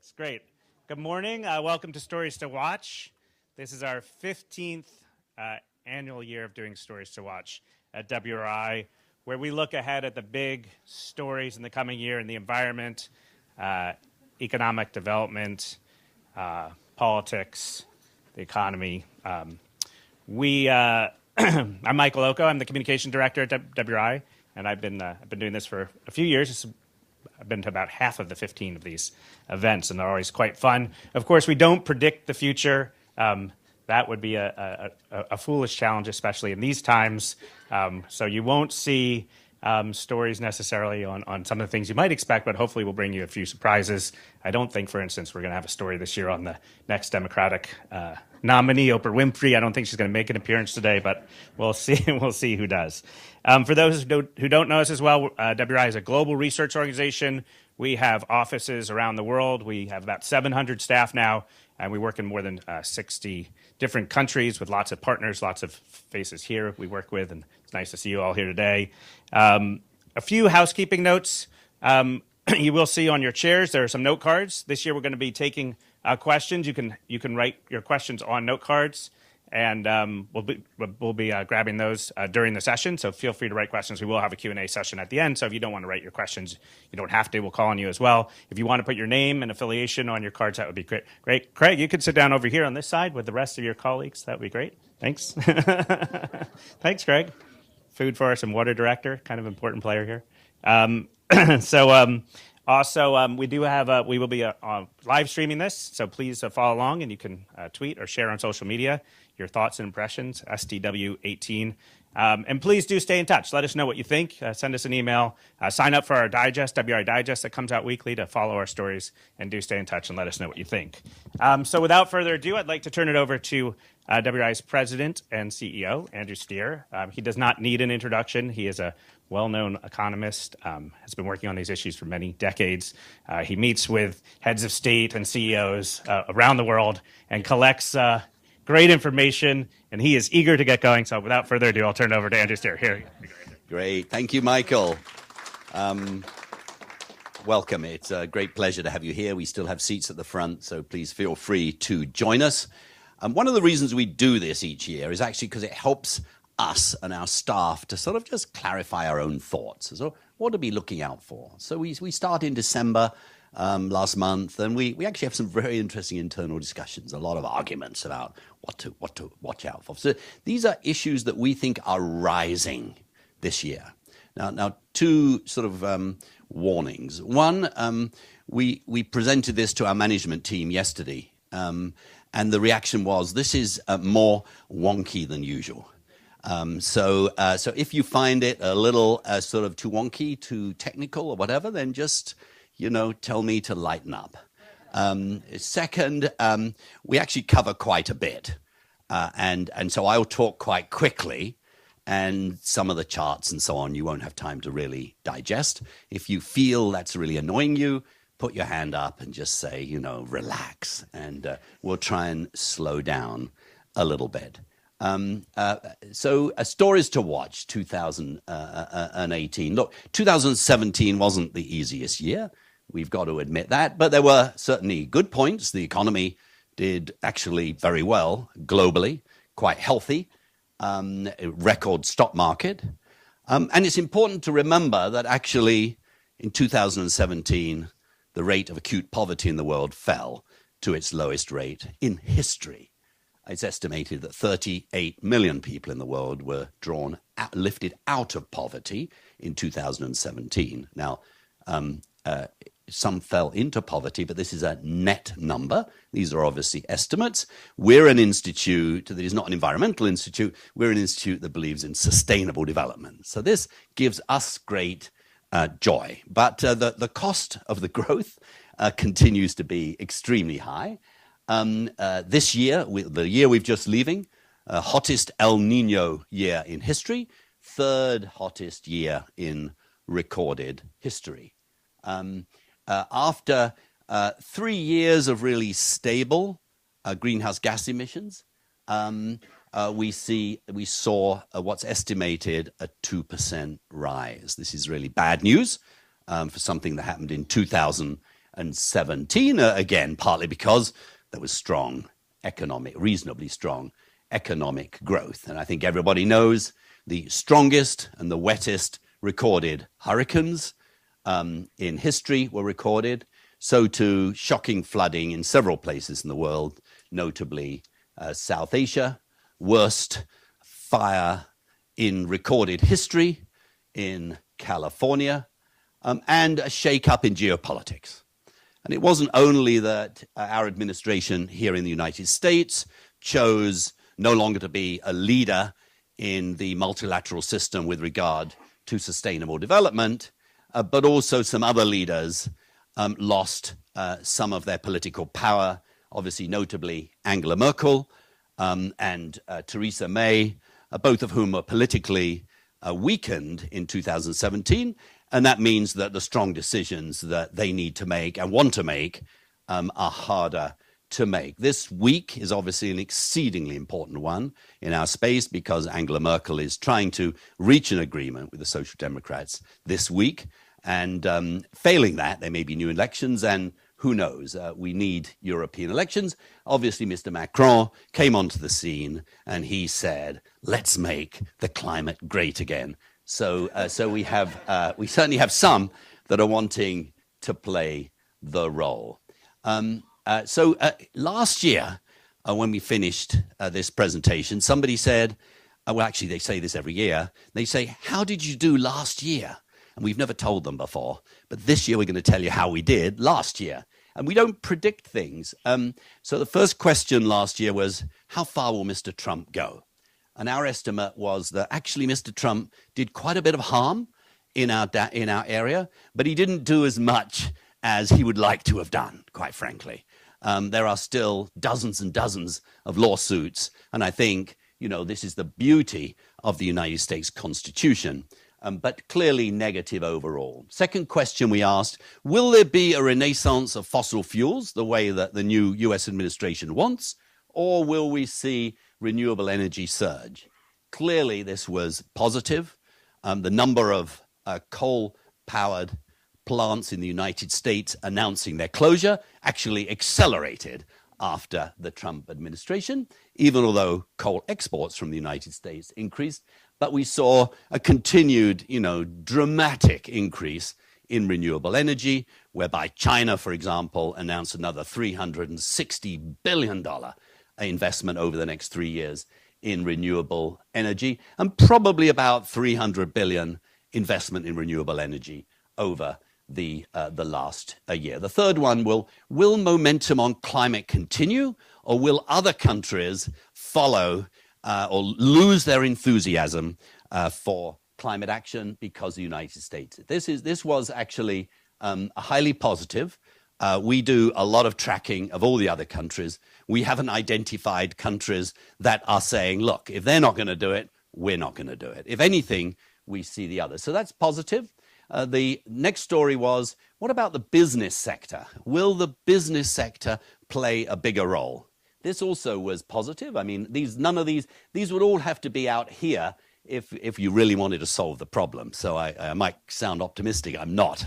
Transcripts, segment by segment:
It's great. Good morning. Welcome to Stories to Watch. This is our 15th annual year of doing Stories to Watch at WRI, where we look ahead at the big stories in the coming year in the environment, economic development, politics, the economy. I'm Michael Oko. I'm the communication director at WRI, and I've been doing this for a few years. I've been to about half of the 15 of these events, and they're always quite fun. Of course, we don't predict the future. That would be a foolish challenge, especially in these times. So you won't see stories necessarily on some of the things you might expect, but hopefully we'll bring you a few surprises. I don't think, for instance, we're going to have a story this year on the next Democratic nominee, Oprah Winfrey. I don't think she's going to make an appearance today, but we'll see. We'll see who does. For those who don't know us as well, WRI is a global research organization. We have offices around the world. We have about 700 staff now, and we work in more than 60 different countries with lots of partners, lots of faces here we work with, and it's nice to see you all here today. A few housekeeping notes. You will see on your chairs there are some note cards. This year we're going to be taking questions. You can write your questions on note cards, and we'll be grabbing those during the session. So feel free to write questions. We will have a Q&A session at the end. So if you don't want to write your questions, you don't have to. We'll call on you as well. If you want to put your name and affiliation on your cards, that would be great. Craig, you could sit down over here on this side with the rest of your colleagues. That would be great. Thanks. Thanks, Craig. Food Forest and Water Director, kind of important player here. Also, we will be live streaming this, so please follow along, and you can tweet or share on social media your thoughts and impressions, STW18. And please do stay in touch. Let us know what you think. Send us an email. Sign up for our digest, WRI Digest, that comes out weekly to follow our stories, and do stay in touch and let us know what you think. So without further ado, I'd like to turn it over to WRI's president and CEO, Andrew Steer. He does not need an introduction. He is a well-known economist, has been working on these issues for many decades. He meets with heads of state and CEOs around the world and collects great information, and he is eager to get going. So without further ado, I'll turn it over to Andrew Steer. Here. Great. Thank you, Michael. Welcome. It's a great pleasure to have you here. We still have seats at the front, so please feel free to join us. One of the reasons we do this each year is actually because it helps us and our staff to sort of just clarify our own thoughts. So what to be looking out for. So we start in December last month, and we actually have some very interesting internal discussions, a lot of arguments about what to watch out for. So these are issues that we think are rising this year. Now two sort of warnings. One, we presented this to our management team yesterday, and the reaction was, this is more wonky than usual. So if you find it a little sort of too wonky, too technical or whatever, then just, tell me to lighten up. Second, we actually cover quite a bit. And so I'll talk quite quickly, and some of the charts and so on, you won't have time to really digest. If you feel that's really annoying you, put your hand up and just say, relax, and we'll try and slow down a little bit. So stories to watch, 2018. Look, 2017 wasn't the easiest year. We've got to admit that, but there were certainly good points. The economy did actually very well globally, quite healthy, record stock market. And it's important to remember that actually in 2017, the rate of acute poverty in the world fell to its lowest rate in history. It's estimated that 38 million people in the world were lifted out of poverty in 2017. Now, some fell into poverty, but this is a net number. These are obviously estimates. We're an institute that is not an environmental institute. We're an institute that believes in sustainable development. So this gives us great joy. But the cost of the growth continues to be extremely high. This year, the year we've just leaving, hottest El Nino year in history, third hottest year in recorded history. After 3 years of really stable greenhouse gas emissions, we saw what's estimated a 2% rise. This is really bad news for something that happened in 2000 2017, again, partly because there was reasonably strong economic growth. And I think everybody knows the strongest and the wettest recorded hurricanes in history were recorded. So too, shocking flooding in several places in the world, notably South Asia, worst fire in recorded history in California, and a shake-up in geopolitics. And it wasn't only that our administration here in the United States chose no longer to be a leader in the multilateral system with regard to sustainable development, but also some other leaders lost some of their political power, obviously notably Angela Merkel and Theresa May, both of whom were politically weakened in 2017. And that means that the strong decisions that they need to make and want to make are harder to make. This week is obviously an exceedingly important one in our space because Angela Merkel is trying to reach an agreement with the Social Democrats this week. And failing that, there may be new elections, and who knows? We need European elections. Obviously, Mr. Macron came onto the scene and he said, let's make the climate great again. So we certainly have some that are wanting to play the role. Last year, when we finished this presentation, somebody said, well, actually, they say this every year. They say, how did you do last year? And we've never told them before. But this year, we're going to tell you how we did last year. And we don't predict things. So the first question last year was, how far will Mr. Trump go? And our estimate was that actually Mr. Trump did quite a bit of harm in our area, but he didn't do as much as he would like to have done, quite frankly. There are still dozens and dozens of lawsuits. And I think, this is the beauty of the United States Constitution. But clearly negative overall. Second question we asked, will there be a renaissance of fossil fuels the way that the new US administration wants, or will we see renewable energy surge? Clearly this was positive. The number of coal-powered plants in the United States announcing their closure actually accelerated after the Trump administration, even although coal exports from the United States increased. But we saw a continued, dramatic increase in renewable energy, whereby China, for example, announced another $360 billion investment over the next 3 years in renewable energy, and probably about $300 billion investment in renewable energy over the last year. The third one will momentum on climate continue, or will other countries follow or lose their enthusiasm for climate action because of the United States? This was actually highly positive. We do a lot of tracking of all the other countries. We haven't identified countries that are saying, look, if they're not going to do it, we're not going to do it. If anything, we see the others. So that's positive. The next story was, what about the business sector? Will the business sector play a bigger role? This also was positive. I mean, none of these would all have to be out here if you really wanted to solve the problem. So I might sound optimistic. I'm not.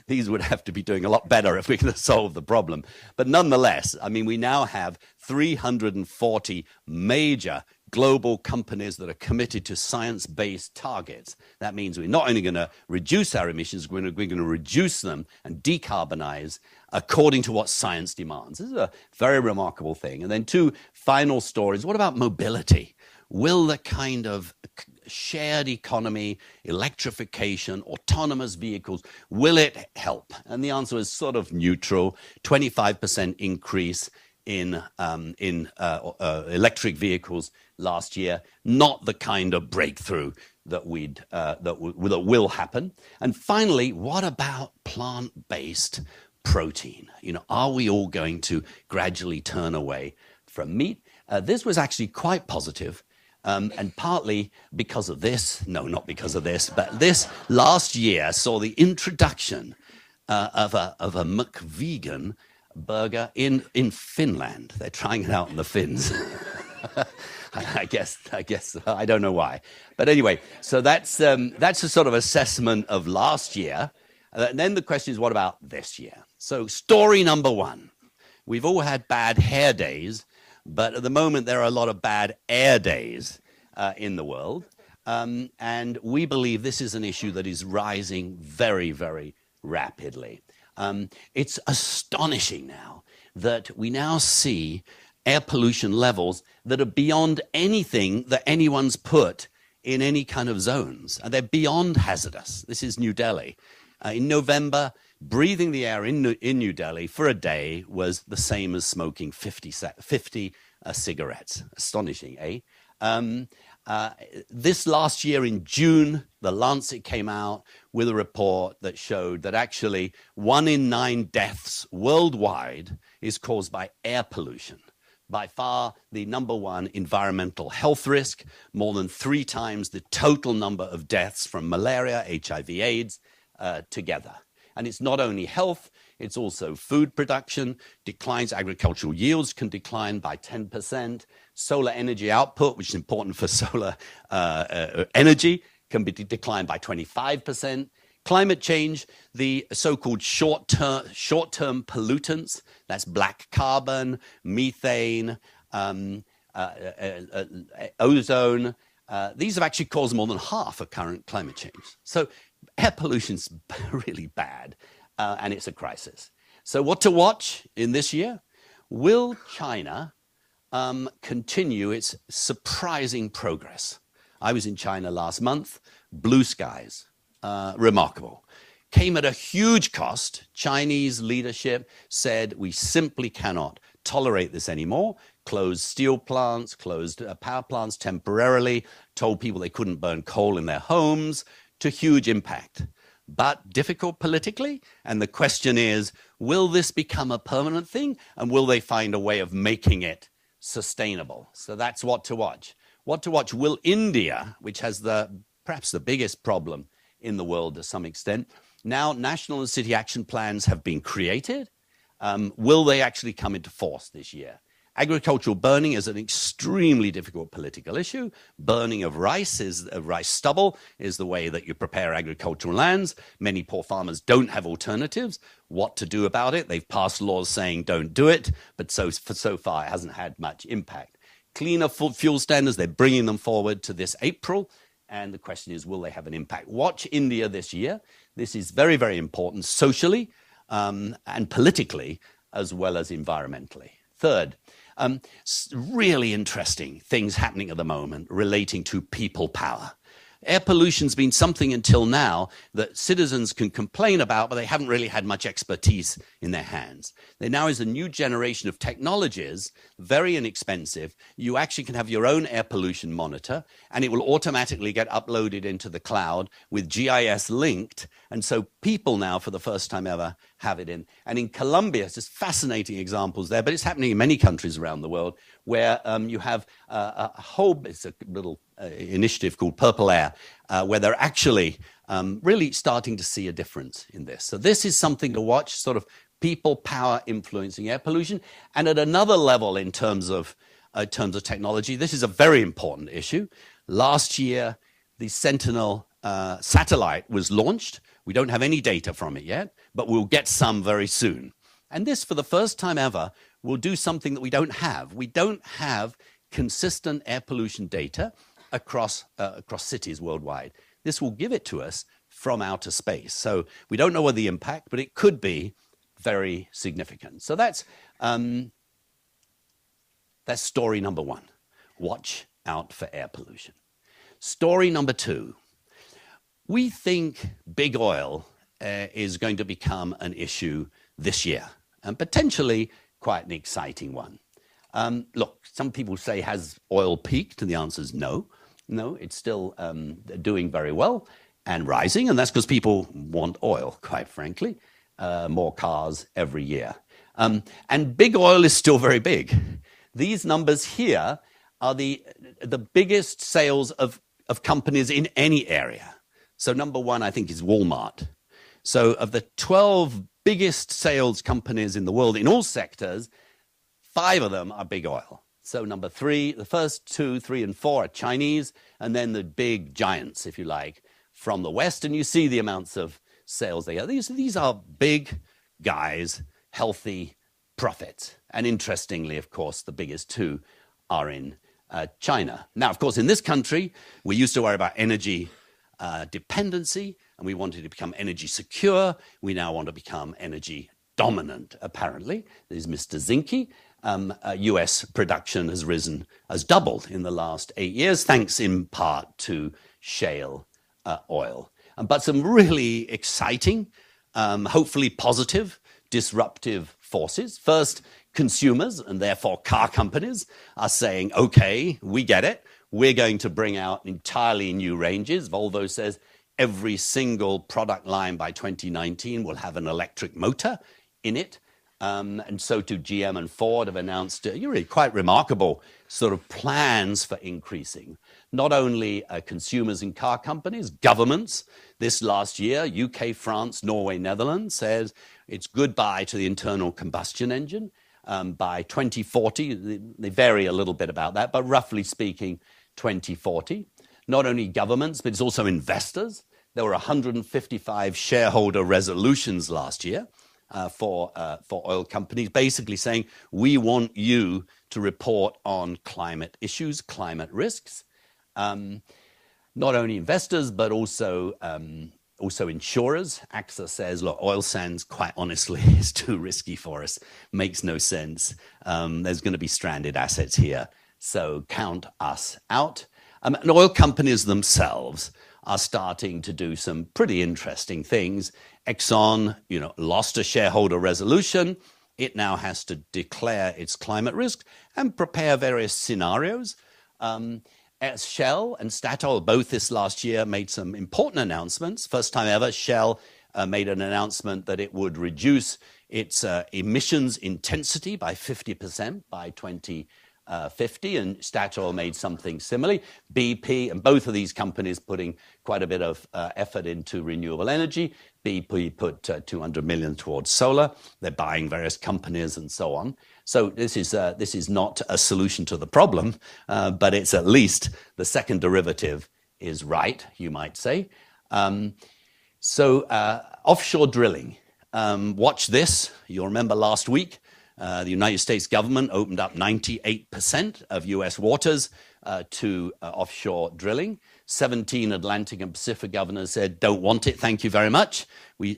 These would have to be doing a lot better if we're going to solve the problem. But nonetheless, I mean, we now have 340 major global companies that are committed to science-based targets. That means we're not only going to reduce our emissions, we're going to reduce them and decarbonize according to what science demands. This is a very remarkable thing. And then two final stories. What about mobility? Will the kind of shared economy, electrification, autonomous vehicles, will it help? And the answer is sort of neutral. 25% increase in electric vehicles last year. Not the kind of breakthrough that will happen. And finally, what about plant-based protein? Are we all going to gradually turn away from meat? This was actually quite positive. And partly because of this, no, not because of this, but this last year saw the introduction of a McVegan burger in Finland. They're trying it out in the Finns. I guess I don't know why, but anyway, so that's a sort of assessment of last year. And then the question is, what about this year? So story number one. We've all had bad hair days, but at the moment there are a lot of bad air days in the world. And we believe this is an issue that is rising very, very rapidly. It's astonishing now that we now see air pollution levels that are beyond anything that anyone's put in any kind of zones. And they're beyond hazardous. This is New Delhi. In November, breathing the air in New Delhi for a day was the same as smoking 50 cigarettes. Astonishing, eh? This last year in June, The Lancet came out with a report that showed that actually 1 in 9 deaths worldwide is caused by air pollution. By far the number one environmental health risk, more than 3 times the total number of deaths from malaria, HIV, AIDS together. And it's not only health, it's also food production, declines, agricultural yields can decline by 10%, solar energy output, which is important for solar energy, can be declined by 25%. Climate change, the so-called short-term pollutants, that's black carbon, methane, ozone, these have actually caused more than half of current climate change. So air pollution's really bad, and it's a crisis. So what to watch in this year? Will China continue its surprising progress? I was in China last month, blue skies, remarkable. Came at a huge cost. Chinese leadership said we simply cannot tolerate this anymore, closed steel plants, closed power plants temporarily, told people they couldn't burn coal in their homes, to huge impact. But difficult politically, and the question is, will this become a permanent thing, and will they find a way of making it sustainable? So that's what to watch. What to watch, will India, which has perhaps the biggest problem in the world to some extent, now national and city action plans have been created. Will they actually come into force this year? Agricultural burning is an extremely difficult political issue. Burning of rice stubble is the way that you prepare agricultural lands. Many poor farmers don't have alternatives. What to do about it? They've passed laws saying don't do it, but so far it hasn't had much impact. Cleaner fuel standards, they're bringing them forward to this April. And the question is, will they have an impact? Watch India this year. This is very, very important socially and politically, as well as environmentally. Third, really interesting things happening at the moment relating to people power. Air pollution's been something until now that citizens can complain about, but they haven't really had much expertise in their hands. There now is a new generation of technologies, very inexpensive. You actually can have your own air pollution monitor, and it will automatically get uploaded into the cloud with GIS linked. And so people now, for the first time ever, have it in. And in Colombia, it's just fascinating examples there, but it's happening in many countries around the world where you have it's a little initiative called Purple Air, where they're actually really starting to see a difference in this. So this is something to watch, sort of people power influencing air pollution. And at another level in terms of technology, this is a very important issue. Last year, the Sentinel satellite was launched. We don't have any data from it yet, but we'll get some very soon. And this, for the first time ever, will do something that we don't have. We don't have consistent air pollution data across cities worldwide. This will give it to us from outer space. So we don't know what the impact, but it could be very significant. So that's story number one. Watch out for air pollution. Story number two. We think big oil is going to become an issue this year, and potentially quite an exciting one. Look, some people say, has oil peaked? And the answer is no. No, it's still doing very well and rising, and that's because people want oil, quite frankly. More cars every year. And big oil is still very big. These numbers here are the biggest sales of companies in any area. So number one, I think, is Walmart. So of the 12 biggest sales companies in the world in all sectors, 5 of them are big oil. So number 3, the first 2, 3, and 4 are Chinese, and then the big giants, if you like, from the West. And you see the amounts of sales they have. These are big guys healthy profits. And interestingly, of course, the biggest two are in China. Now, of course, in this country, we used to worry about energy dependency, and we wanted to become energy secure. We now want to become energy dominant, apparently. There's Mr. Zinke. US production has doubled in the last 8 years, thanks in part to shale oil. But some really exciting, hopefully positive, disruptive forces. First, consumers, and therefore car companies, are saying, okay, we get it. We're going to bring out entirely new ranges. Volvo says every single product line by 2019 will have an electric motor in it. And so too GM and Ford have announced really quite remarkable sort of plans for increasing not only consumers and car companies, governments. This last year, UK, France, Norway, Netherlands says it's goodbye to the internal combustion engine. By 2040, they vary a little bit about that, but roughly speaking, 2040. Not only governments, but it's also investors. There were 155 shareholder resolutions last year for oil companies, basically saying, we want you to report on climate issues, climate risks. Not only investors, but also insurers. AXA says, look, oil sands, quite honestly, is too risky for us. Makes no sense. There's going to be stranded assets here. So count us out. And oil companies themselves are starting to do some pretty interesting things. Exxon, lost a shareholder resolution. It now has to declare its climate risk and prepare various scenarios. As Shell and Statoil, both this last year, made some important announcements. First time ever, Shell made an announcement that it would reduce its emissions intensity by 50% by 2050, and Statoil made something similar. BP, and both of these companies putting quite a bit of effort into renewable energy. BP put $200 million towards solar. They're buying various companies and so on. So this is not a solution to the problem, but it's at least the second derivative is right, you might say. Offshore drilling. Watch this. You'll remember last week, the United States government opened up 98% of US waters to offshore drilling. 17 Atlantic and Pacific governors said, don't want it, thank you very much.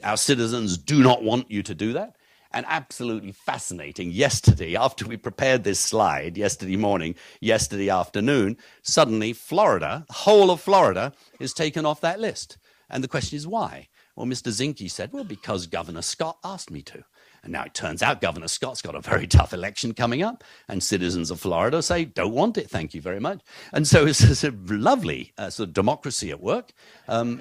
Our citizens do not want you to do that. And absolutely fascinating, yesterday, after we prepared this slide, yesterday morning, yesterday afternoon, suddenly Florida, the whole of Florida, is taken off that list. And the question is why? Well, Mr. Zinke said, well, because Governor Scott asked me to. And now it turns out Governor Scott's got a very tough election coming up, and citizens of Florida say, don't want it, thank you very much. And so it's a lovely sort of democracy at work.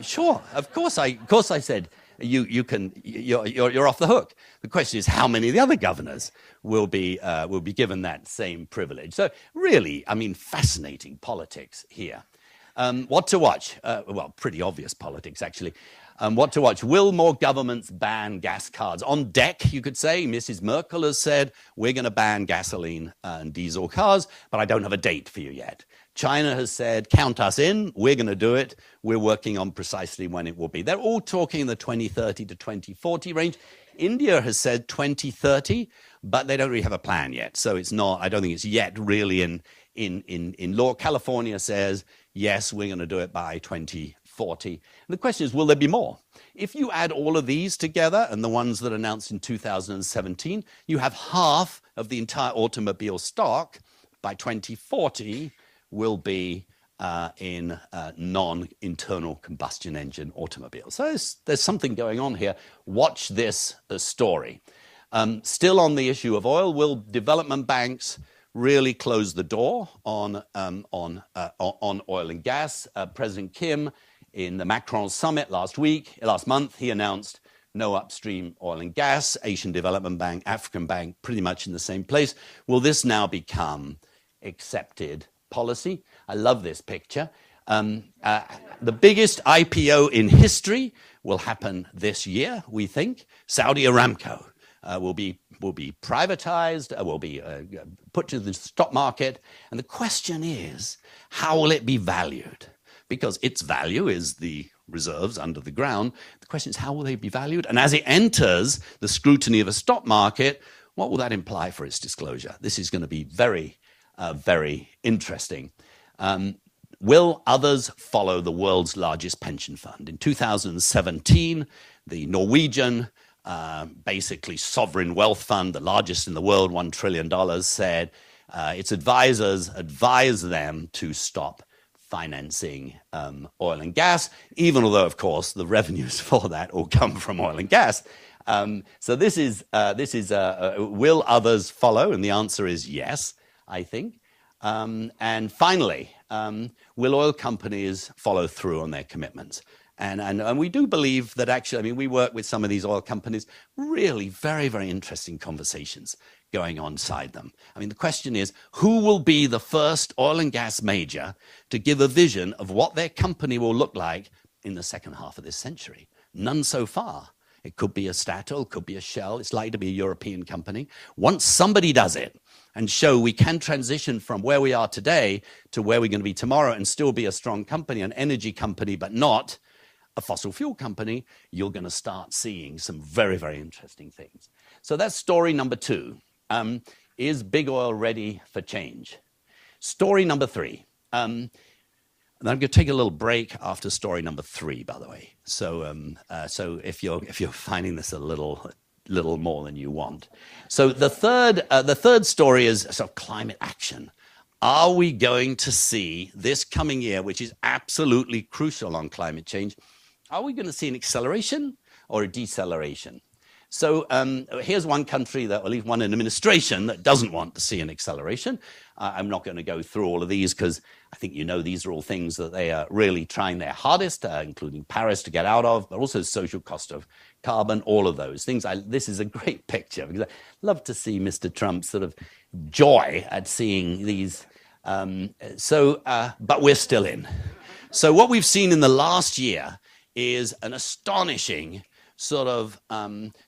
Sure, of course I said, you're off the hook. The question is how many of the other governors will be given that same privilege. So really, I mean, fascinating politics here. What to watch? Well, pretty obvious politics, actually. What to watch? Will more governments ban gas cards? On deck, you could say, Mrs. Merkel has said, we're going to ban gasoline and diesel cars, but I don't have a date for you yet. China has said, count us in, we're going to do it. We're working on precisely when it will be. They're all talking in the 2030 to 2040 range. India has said 2030, but they don't really have a plan yet. So it's not, I don't think it's yet really in law. California says, yes, we're going to do it by 2040. And the question is, will there be more? If you add all of these together and the ones that are announced in 2017, you have half of the entire automobile stock by 2040 will be in non-internal combustion engine automobiles. So there's something going on here. Watch this story. Still on the issue of oil, will development banks really close the door on oil and gas? President Kim, in the Macron summit last month, he announced no upstream oil and gas. Asian Development Bank, African Bank, pretty much in the same place. Will this now become accepted policy? I love this picture. The biggest IPO in history will happen this year, we think. Saudi Aramco will be privatized, will be put to the stock market. And the question is, how will it be valued? Because its value is the reserves under the ground. The question is, how will they be valued? And as it enters the scrutiny of a stock market, what will that imply for its disclosure? This is going to be very, very interesting. Will others follow the world's largest pension fund? In 2017, the Norwegian, basically sovereign wealth fund, the largest in the world, $1 trillion, said its advisors advise them to stop financing oil and gas, even although, of course, the revenues for that all come from oil and gas. So this is will others follow? And the answer is yes, I think. And finally, will oil companies follow through on their commitments? And we do believe that actually, I mean, we work with some of these oil companies, really very, very interesting conversations going on inside them. I mean, the question is, who will be the first oil and gas major to give a vision of what their company will look like in the second half of this century? None so far. It could be a Statoil, could be a Shell. It's likely to be a European company. Once somebody does it and show we can transition from where we are today to where we're going to be tomorrow and still be a strong company, an energy company, but not a fossil fuel company, you're going to start seeing some very, very interesting things. So that's story number 2. Is big oil ready for change? Story number 3. And I'm going to take a little break after story number 3, by the way. So, so if you're finding this a little more than you want, so the third story is sort of climate action. Are we going to see this coming year, which is absolutely crucial on climate change? Are we going to see an acceleration or a deceleration? So here's one country, that, or at least one administration, that doesn't want to see an acceleration. I'm not going to go through all of these because I think you know these are all things that they are really trying their hardest, including Paris, to get out of, but also social cost of carbon, all of those things. This is a great picture because I love to see Mr. Trump's sort of joy at seeing these. But we're still in. So what we've seen in the last year is an astonishing sort of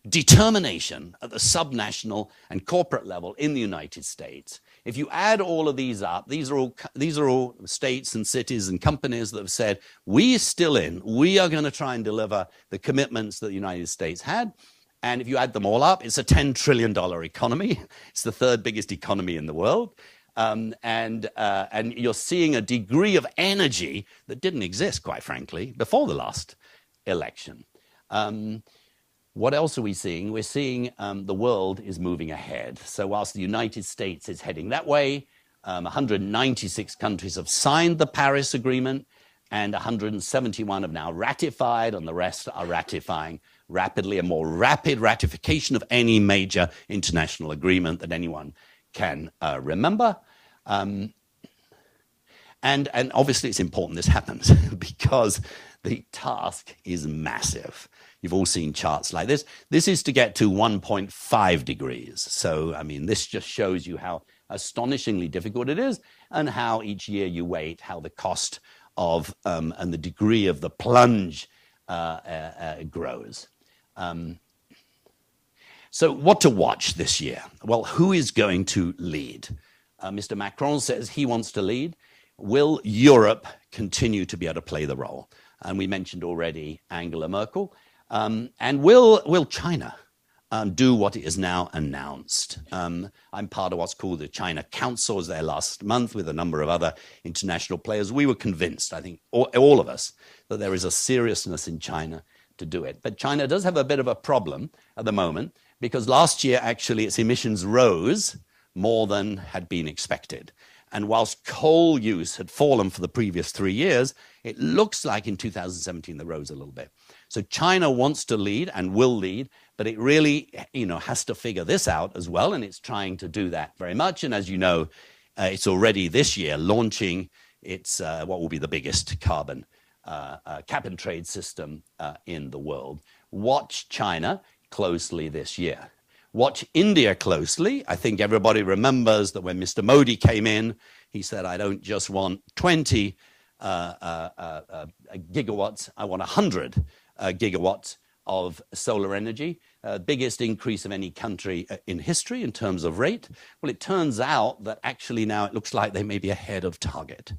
determination at the subnational and corporate level in the United States. If you add all of these up, these are all states and cities and companies that have said, we are still in, we are going to try and deliver the commitments that the United States had. And if you add them all up, it's a $10 trillion economy. It's the third biggest economy in the world. And you're seeing a degree of energy that didn't exist, quite frankly, before the last election. What else are we seeing? We're seeing the world is moving ahead. So whilst the United States is heading that way, 196 countries have signed the Paris Agreement, and 171 have now ratified, and the rest are ratifying rapidly, a more rapid ratification of any major international agreement that anyone can remember. And obviously it's important this happens because the task is massive. You've all seen charts like this. This is to get to 1.5 degrees. So, I mean, this just shows you how astonishingly difficult it is and how each year you wait, how the cost of and the degree of the plunge grows. So what to watch this year? Well, who is going to lead? Mr. Macron says he wants to lead. Will Europe continue to be able to play the role? And we mentioned already Angela Merkel. And will China do what it is now announced? I'm part of what's called the China Council. I was there last month with a number of other international players. We were convinced, I think, all of us, that there is a seriousness in China to do it. But China does have a bit of a problem at the moment because last year, actually, its emissions rose more than had been expected. And whilst coal use had fallen for the previous 3 years, it looks like in 2017 they rose a little bit. So China wants to lead and will lead, but it really, has to figure this out as well, and it's trying to do that very much. And as you know, it's already this year launching its what will be the biggest carbon cap and trade system in the world. Watch China closely this year. Watch India closely. I think everybody remembers that when Mr. Modi came in, he said, I don't just want 20 gigawatts, I want 100 gigawatts of solar energy, biggest increase of any country in history in terms of rate. Well, it turns out that actually now it looks like they may be ahead of target.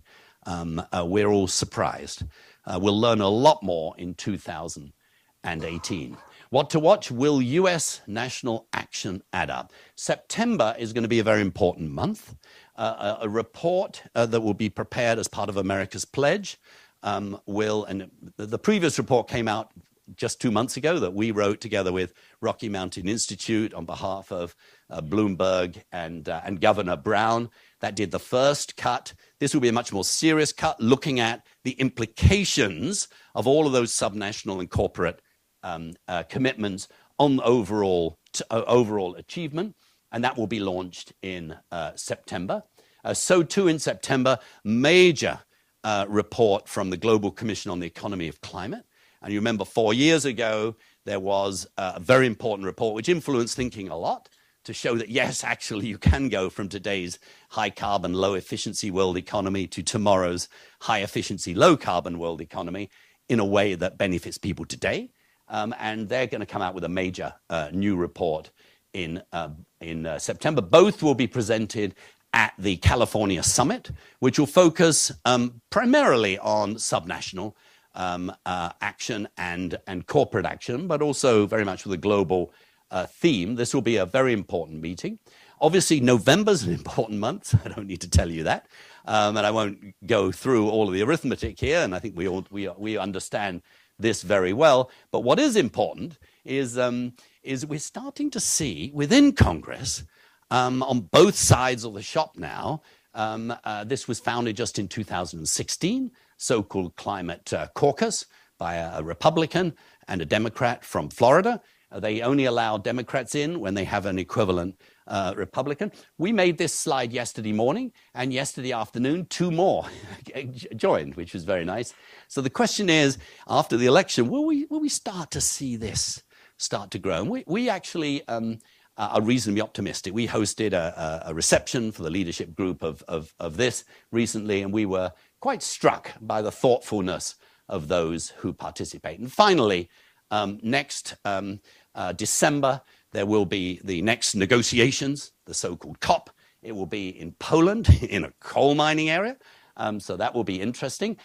We're all surprised. We'll learn a lot more in 2018. What to watch? Will U.S. national action add up? September is going to be a very important month. A report that will be prepared as part of America's Pledge and the previous report came out just 2 months ago that we wrote together with Rocky Mountain Institute on behalf of Bloomberg and Governor Brown. That did the first cut. This will be a much more serious cut, looking at the implications of all of those subnational and corporate commitments on overall achievement, and that will be launched in September. So too in September, major report from the Global Commission on the Economy of Climate. And you remember 4 years ago, there was a very important report which influenced thinking a lot to show that, yes, actually, you can go from today's high-carbon, low-efficiency world economy to tomorrow's high-efficiency, low-carbon world economy in a way that benefits people today. And they're going to come out with a major new report in September. Both will be presented at the California Summit, which will focus primarily on subnational action and corporate action, but also very much with a global theme. This will be a very important meeting. Obviously, November's an important month. I don't need to tell you that. And I won't go through all of the arithmetic here, and I think we understand this very well. But what is important is we're starting to see within Congress, on both sides of the shop now, this was founded just in 2016, so-called Climate Caucus by a Republican and a Democrat from Florida. They only allow Democrats in when they have an equivalent Republican. We made this slide yesterday morning, and yesterday afternoon, 2 more joined, which was very nice. So the question is, after the election, will we start to see this start to grow? And we actually are reasonably optimistic. We hosted a reception for the leadership group of this recently, and we were quite struck by the thoughtfulness of those who participate. And finally, next December, there will be the next negotiations, the so-called COP. It will be in Poland, in a coal mining area. So that will be interesting.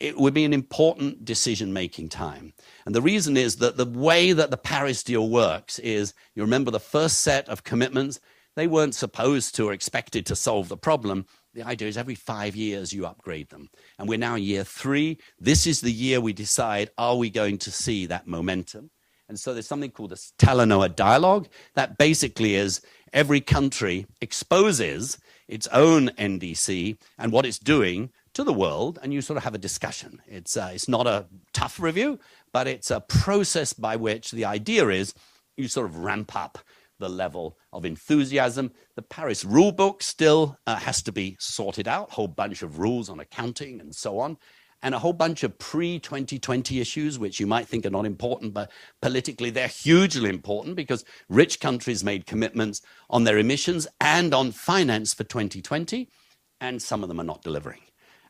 It would be an important decision-making time. And the reason is that the way that the Paris deal works is, you remember the first set of commitments, they weren't supposed to or expected to solve the problem. The idea is every 5 years you upgrade them. And we're now in year 3. This is the year we decide, are we going to see that momentum? And so there's something called the Talanoa Dialogue. That basically is every country exposes its own NDC and what it's doing to the world, and you sort of have a discussion. It's not a tough review, but it's a process by which the idea is you sort of ramp up the level of enthusiasm. The Paris rule book still has to be sorted out, a whole bunch of rules on accounting and so on, and a whole bunch of pre-2020 issues, which you might think are not important, but politically they're hugely important because rich countries made commitments on their emissions and on finance for 2020, and some of them are not delivering.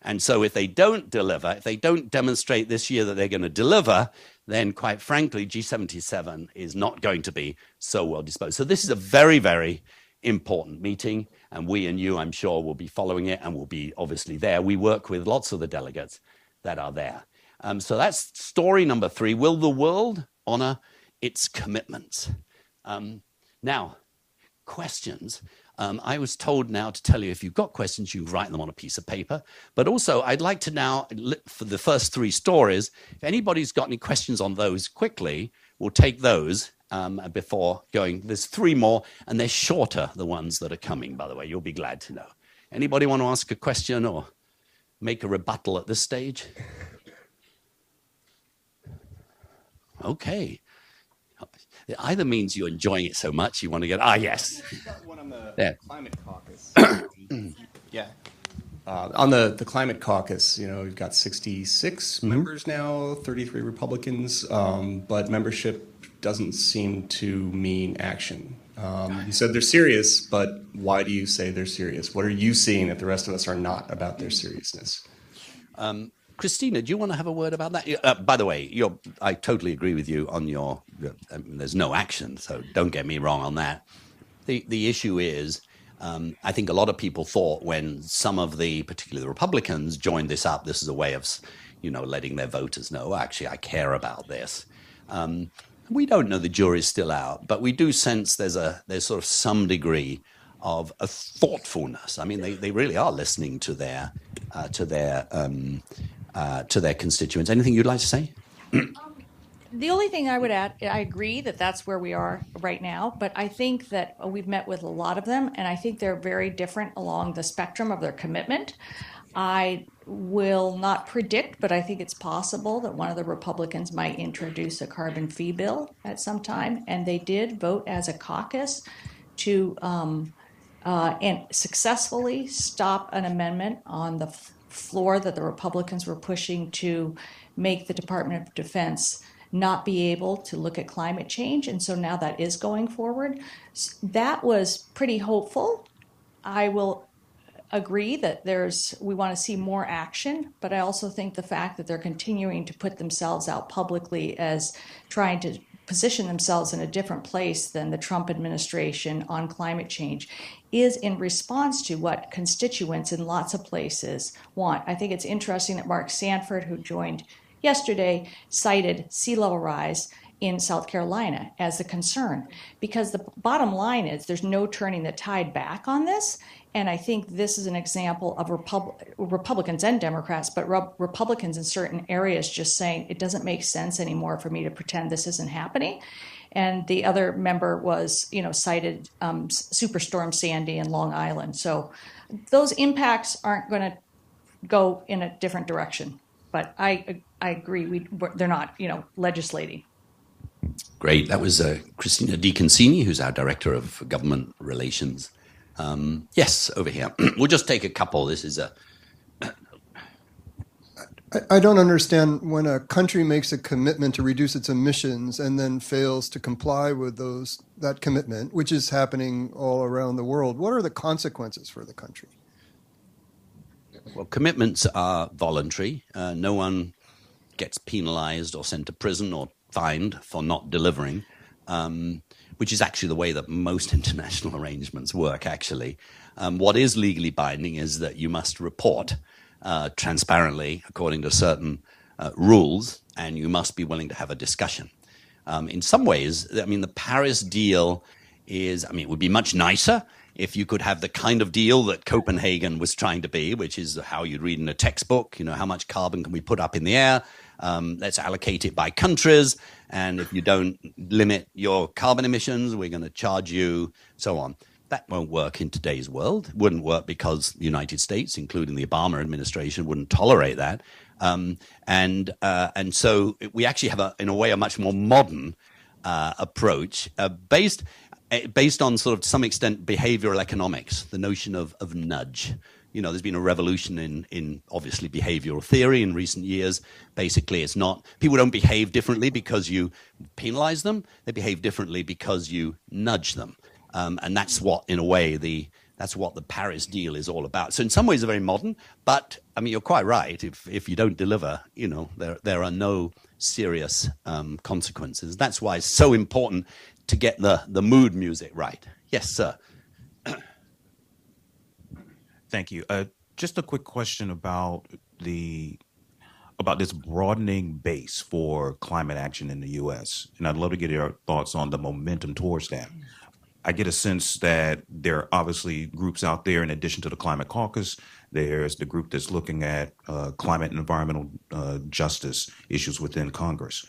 And so if they don't deliver, if they don't demonstrate this year that they're going to deliver, then quite frankly, G77 is not going to be so well disposed. So this is a very, very important meeting, and we and you, I'm sure, will be following it and will be obviously there. We work with lots of the delegates that are there. So that's story number 3. Will the world honor its commitments? Now, questions. I was told now to tell you if you've got questions, you can write them on a piece of paper. But also, I'd like to now, for the first 3 stories, if anybody's got any questions on those quickly, we'll take those before going. There's 3 more, and they're shorter, the ones that are coming, by the way. You'll be glad to know. Anybody want to ask a question or make a rebuttal at this stage? Okay. It either means you're enjoying it so much you want to get, yes. We've got one on the Yeah. Climate Caucus. Yeah. On the Climate Caucus, we've got 66 members now, 33 Republicans, but membership doesn't seem to mean action. You said they're serious, but why do you say they're serious? What are you seeing that the rest of us are not about their seriousness? Christina, do you want to have a word about that? By the way, I totally agree with you on there's no action, so don't get me wrong on that. The issue is, I think a lot of people thought when some of particularly the Republicans joined this up, this is a way of letting their voters know, actually, I care about this. We don't know, the jury's still out, but we do sense there's sort of some degree of a thoughtfulness. I mean, they really are listening to their constituents. Anything you'd like to say? The only thing I would add, I agree that that's where we are right now, but I think that we've met with a lot of them, and I think they're very different along the spectrum of their commitment. I will not predict, but I think it's possible that one of the Republicans might introduce a carbon fee bill at some time, and they did vote as a caucus to and successfully stop an amendment on the floor that the Republicans were pushing to make the Department of Defense not be able to look at climate change. And so now that is going forward. That was pretty hopeful. I will agree that we want to see more action, but I also think the fact that they're continuing to put themselves out publicly as trying to position themselves in a different place than the Trump administration on climate change is in response to what constituents in lots of places want. I think it's interesting that Mark Sanford, who joined yesterday, cited sea level rise in South Carolina as a concern, because the bottom line is there's no turning the tide back on this. And I think this is an example of Republicans and Democrats, but Republicans in certain areas just saying it doesn't make sense anymore for me to pretend this isn't happening. And the other member was, cited Superstorm Sandy in Long Island. So those impacts aren't going to go in a different direction. But I agree, they're not, legislating. Great. That was Christina DiConcini, who's our Director of Government Relations. Yes, over here. We'll just take a couple. This is I don't understand when a country makes a commitment to reduce its emissions and then fails to comply with that commitment, which is happening all around the world. What are the consequences for the country? Well, commitments are voluntary. No one gets penalized or sent to prison or fined for not delivering, which is actually the way that most international arrangements work, actually. What is legally binding is that you must report transparently according to certain rules, and you must be willing to have a discussion. In some ways, the Paris deal it would be much nicer if you could have the kind of deal that Copenhagen was trying to be, which is how you'd read in a textbook, how much carbon can we put up in the air? Let's allocate it by countries. And if you don't limit your carbon emissions, we're going to charge you, so on. That won't work in today's world. It wouldn't work because the United States, including the Obama administration, wouldn't tolerate that. And so we actually have, in a way, a much more modern approach based on sort of, to some extent, behavioral economics, the notion of nudge. There's been a revolution in obviously behavioral theory in recent years. Basically, it's not, people don't behave differently because you penalize them. They behave differently because you nudge them. And that's what, in a way, that's what the Paris deal is all about. So in some ways, they're very modern, but you're quite right. If you don't deliver, there are no serious consequences. That's why it's so important to get the mood music right. Yes, sir. Thank you. Just a quick question about this broadening base for climate action in the U.S. And I'd love to get your thoughts on the momentum towards that. I get a sense that there are obviously groups out there, in addition to the Climate Caucus, there's the group that's looking at climate and environmental justice issues within Congress.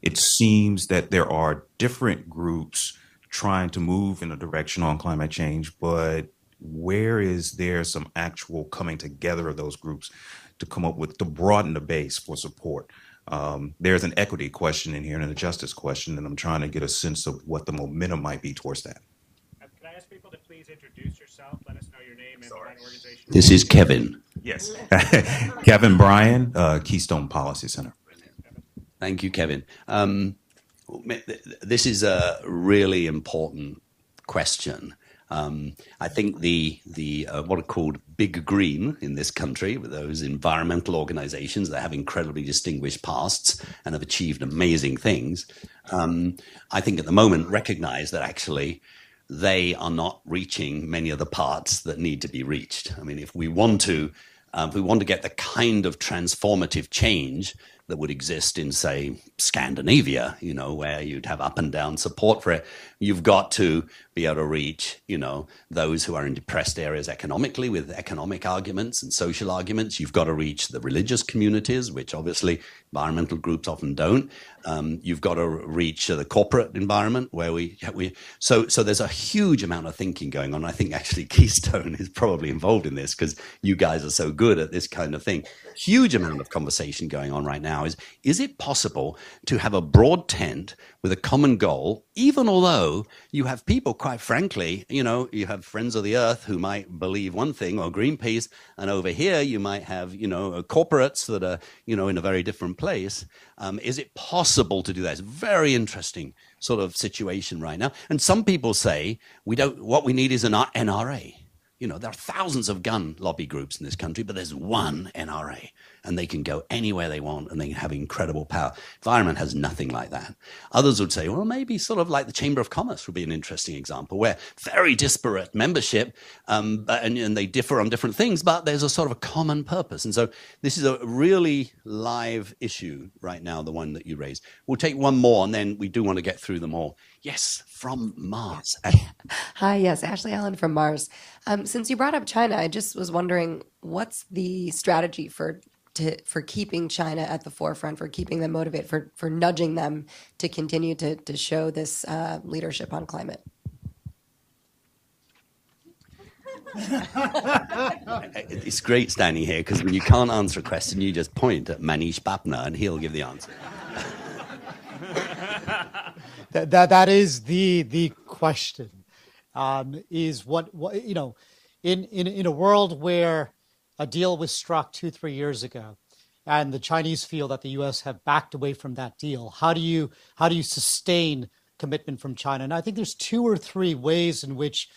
It seems that there are different groups trying to move in a direction on climate change, but where is there some actual coming together of those groups to broaden the base for support? There's an equity question in here and a justice question, and I'm trying to get a sense of what the momentum might be towards that. Can I ask people to please introduce yourself? Let us know your name and what organization. This is Kevin. Yes. Kevin Bryan, Keystone Policy Center. Thank you, Kevin. This is a really important question. I think the what are called big green in this country, with those environmental organizations that have incredibly distinguished pasts and have achieved amazing things, I think at the moment recognize that actually they are not reaching many of the parts that need to be reached. If we want to if we want to get the kind of transformative change that would exist in, say, Scandinavia, where you'd have up and down support for it, you've got to be able to reach, those who are in depressed areas economically with economic arguments and social arguments. You've got to reach the religious communities, which obviously environmental groups often don't. You've got to reach the corporate environment where so there's a huge amount of thinking going on. I think actually Keystone is probably involved in this because you guys are so good at this kind of thing. Huge amount of conversation going on right now is it possible to have a broad tent with a common goal, even although you have people, quite frankly, you have Friends of the Earth who might believe one thing, or Greenpeace, and over here you might have, corporates that are, in a very different place. Is it possible to do that? It's a very interesting sort of situation right now. And some people say what we need is an NRA. There are thousands of gun lobby groups in this country, but there's one NRA, and they can go anywhere they want, and they have incredible power. Environment has nothing like that. Others would say, well, maybe sort of like the Chamber of Commerce would be an interesting example, where very disparate membership, and they differ on different things, but there's a sort of a common purpose. And so this is a really live issue right now, the one that you raised. We'll take one more, and then we do want to get through them all. Yes, from Mars. Hi, yes, Ashley Allen from Mars. Since you brought up China, I just was wondering, what's the strategy for keeping China at the forefront, for keeping them motivated, for nudging them to continue to show this leadership on climate? It's great standing here because when you can't answer a question, you just point at Manish Bapna and he'll give the answer. That is the question. Is what in a world where a deal was struck 2-3 years ago, and the Chinese feel that the U.S. have backed away from that deal, how do you sustain commitment from China? And I think there's 2 or 3 ways in which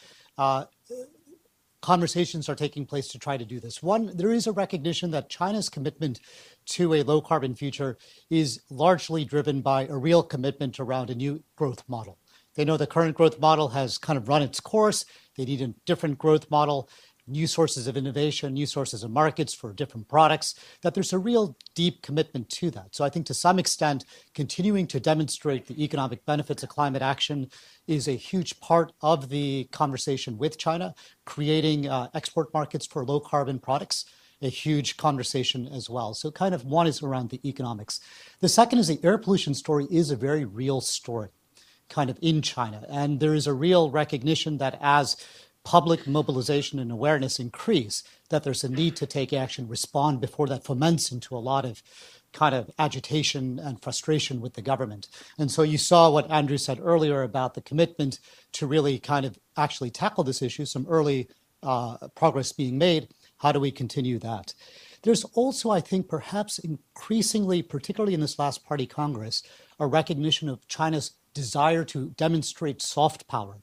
conversations are taking place to try to do this. One, there is a recognition that China's commitment to a low carbon future is largely driven by a real commitment around a new growth model. They know the current growth model has kind of run its course. They need a different growth model, new sources of innovation, new sources of markets for different products, that there's a real deep commitment to that. So I think to some extent, continuing to demonstrate the economic benefits of climate action is a huge part of the conversation with China, creating export markets for low carbon products, a huge conversation as well. So kind of one is around the economics. The second is the air pollution story is a very real story kind of in China. And there is a real recognition that as public mobilization and awareness increase, that there's a need to take action, respond before that foments into a lot of kind of agitation and frustration with the government. And so you saw what Andrew said earlier about the commitment to really kind of actually tackle this issue, some early progress being made. How do we continue that? There's also, I think, perhaps increasingly, particularly in this last party Congress, a recognition of China's desire to demonstrate soft power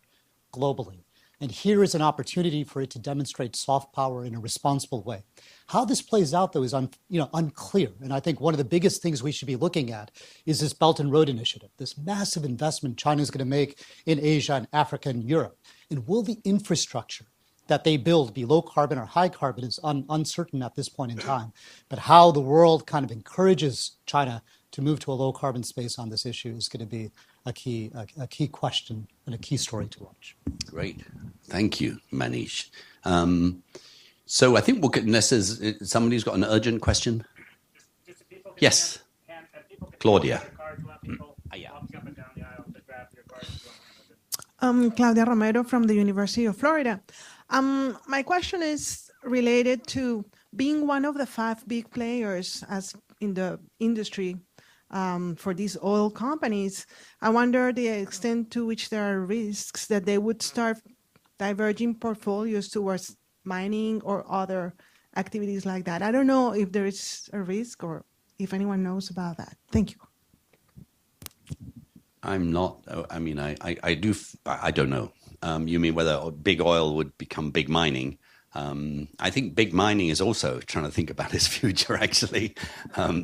globally. And here is an opportunity for it to demonstrate soft power in a responsible way. How this plays out, though, is unclear. And I think one of the biggest things we should be looking at is this Belt and Road Initiative, this massive investment China is going to make in Asia and Africa and Europe. And will the infrastructure that they build be low carbon or high carbon is uncertain at this point in time. But how the world kind of encourages China to move to a low carbon space on this issue is going to be a key question and a key story to watch. Great. Thank you, Manish. So I think we'll get, unless there's somebody's got an urgent question. Yes. Claudia. Claudia Romero from the University of Florida. My question is related to being one of the 5 big players as in the industry for these oil companies. I wonder the extent to which there are risks that they would start diverging portfolios towards mining or other activities like that. I don't know if there is a risk or if anyone knows about that. Thank you. I'm not, I mean, I don't know. You mean whether big oil would become big mining? I think big mining is also trying to think about its future, actually.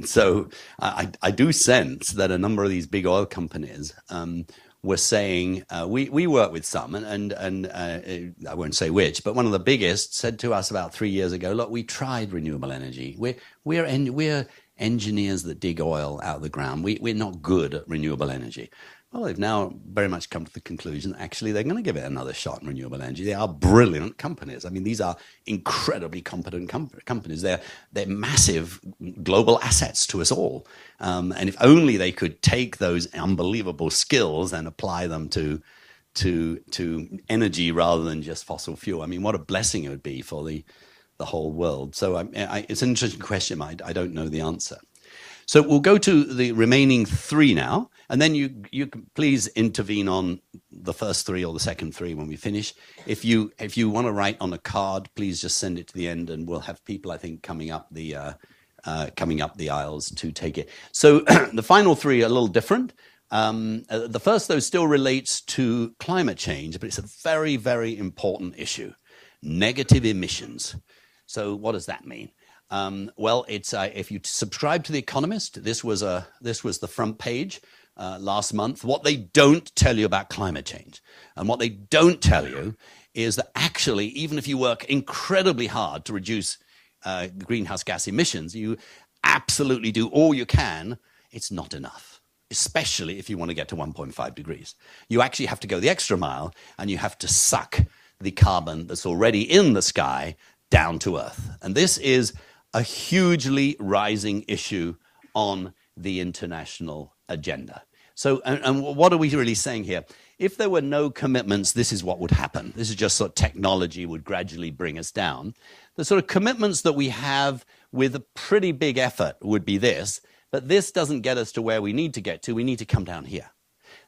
So I do sense that a number of these big oil companies were saying, we work with some, and I won't say which, but one of the biggest said to us about 3 years ago, look, we tried renewable energy. We're engineers that dig oil out of the ground. We're not good at renewable energy. Well, they've now very much come to the conclusion that actually they're going to give it another shot in renewable energy. They are brilliant companies. I mean, these are incredibly competent companies. They're massive global assets to us all. And if only they could take those unbelievable skills and apply them to energy rather than just fossil fuel. I mean, what a blessing it would be for the whole world. So it's an interesting question. I don't know the answer. So we'll go to the remaining three now, and then you can please intervene on the first three or the second three when we finish. If you want to write on a card, please just send it to the end, and we'll have people, I think, coming up the aisles to take it. So the final three are a little different. The first, though, still relates to climate change, but it's a very, very important issue: negative emissions. So what does that mean? Well, it's if you subscribe to The Economist, this was the front page last month. What they don't tell you about climate change, and what they don't tell you is that actually, even if you work incredibly hard to reduce greenhouse gas emissions, you absolutely do all you can, it's not enough, especially if you want to get to 1.5 degrees. You actually have to go the extra mile, and you have to suck the carbon that's already in the sky down to Earth. And this is a hugely rising issue on the international agenda. So, and what are we really saying here? If there were no commitments, this is what would happen. This is just sort of technology would gradually bring us down. The sort of commitments that we have with a pretty big effort would be this, but this doesn't get us to where we need to get to. We need to come down here.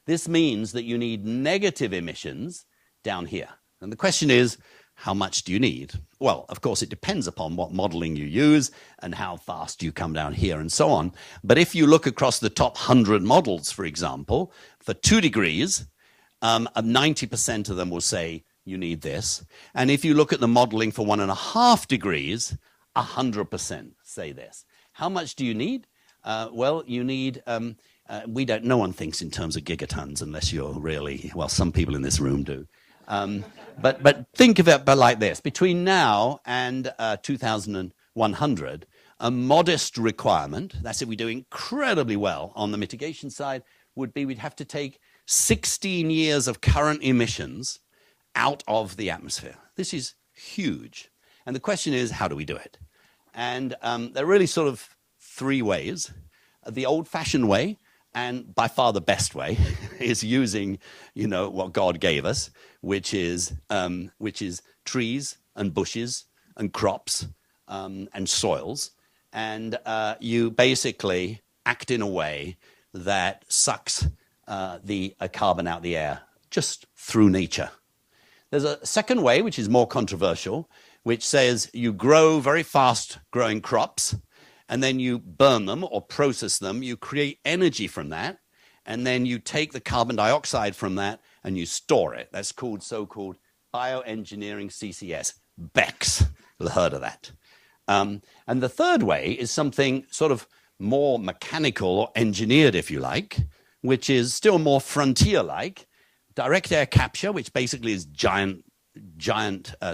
This means that you need negative emissions down here. And the question is, how much do you need? Well, of course, it depends upon what modeling you use and how fast you come down here and so on. But if you look across the top 100 models, for example, for 2 degrees, 90% of them will say you need this. And if you look at the modeling for 1.5 degrees, 100% say this. How much do you need? Well, you need, no one thinks in terms of gigatons unless you're really, well, some people in this room do. But think of it like this. Between now and 2100, a modest requirement, that's if we do incredibly well on the mitigation side, would be we'd have to take 16 years of current emissions out of the atmosphere. This is huge. And the question is, how do we do it? And there are really sort of three ways. The old-fashioned way, and by far the best way, is using, what God gave us, which is trees and bushes and crops and soils. And you basically act in a way that sucks the carbon out of the air just through nature. There's a second way, which is more controversial, which says you grow very fast-growing crops, and then you burn them or process them. You create energy from that, and then you take the carbon dioxide from that and you store it. That's called so-called bioengineering CCS, BECCS. You'll have heard of that. And the third way is something sort of more mechanical or engineered, if you like, which is still more frontier-like, direct air capture, which basically is giant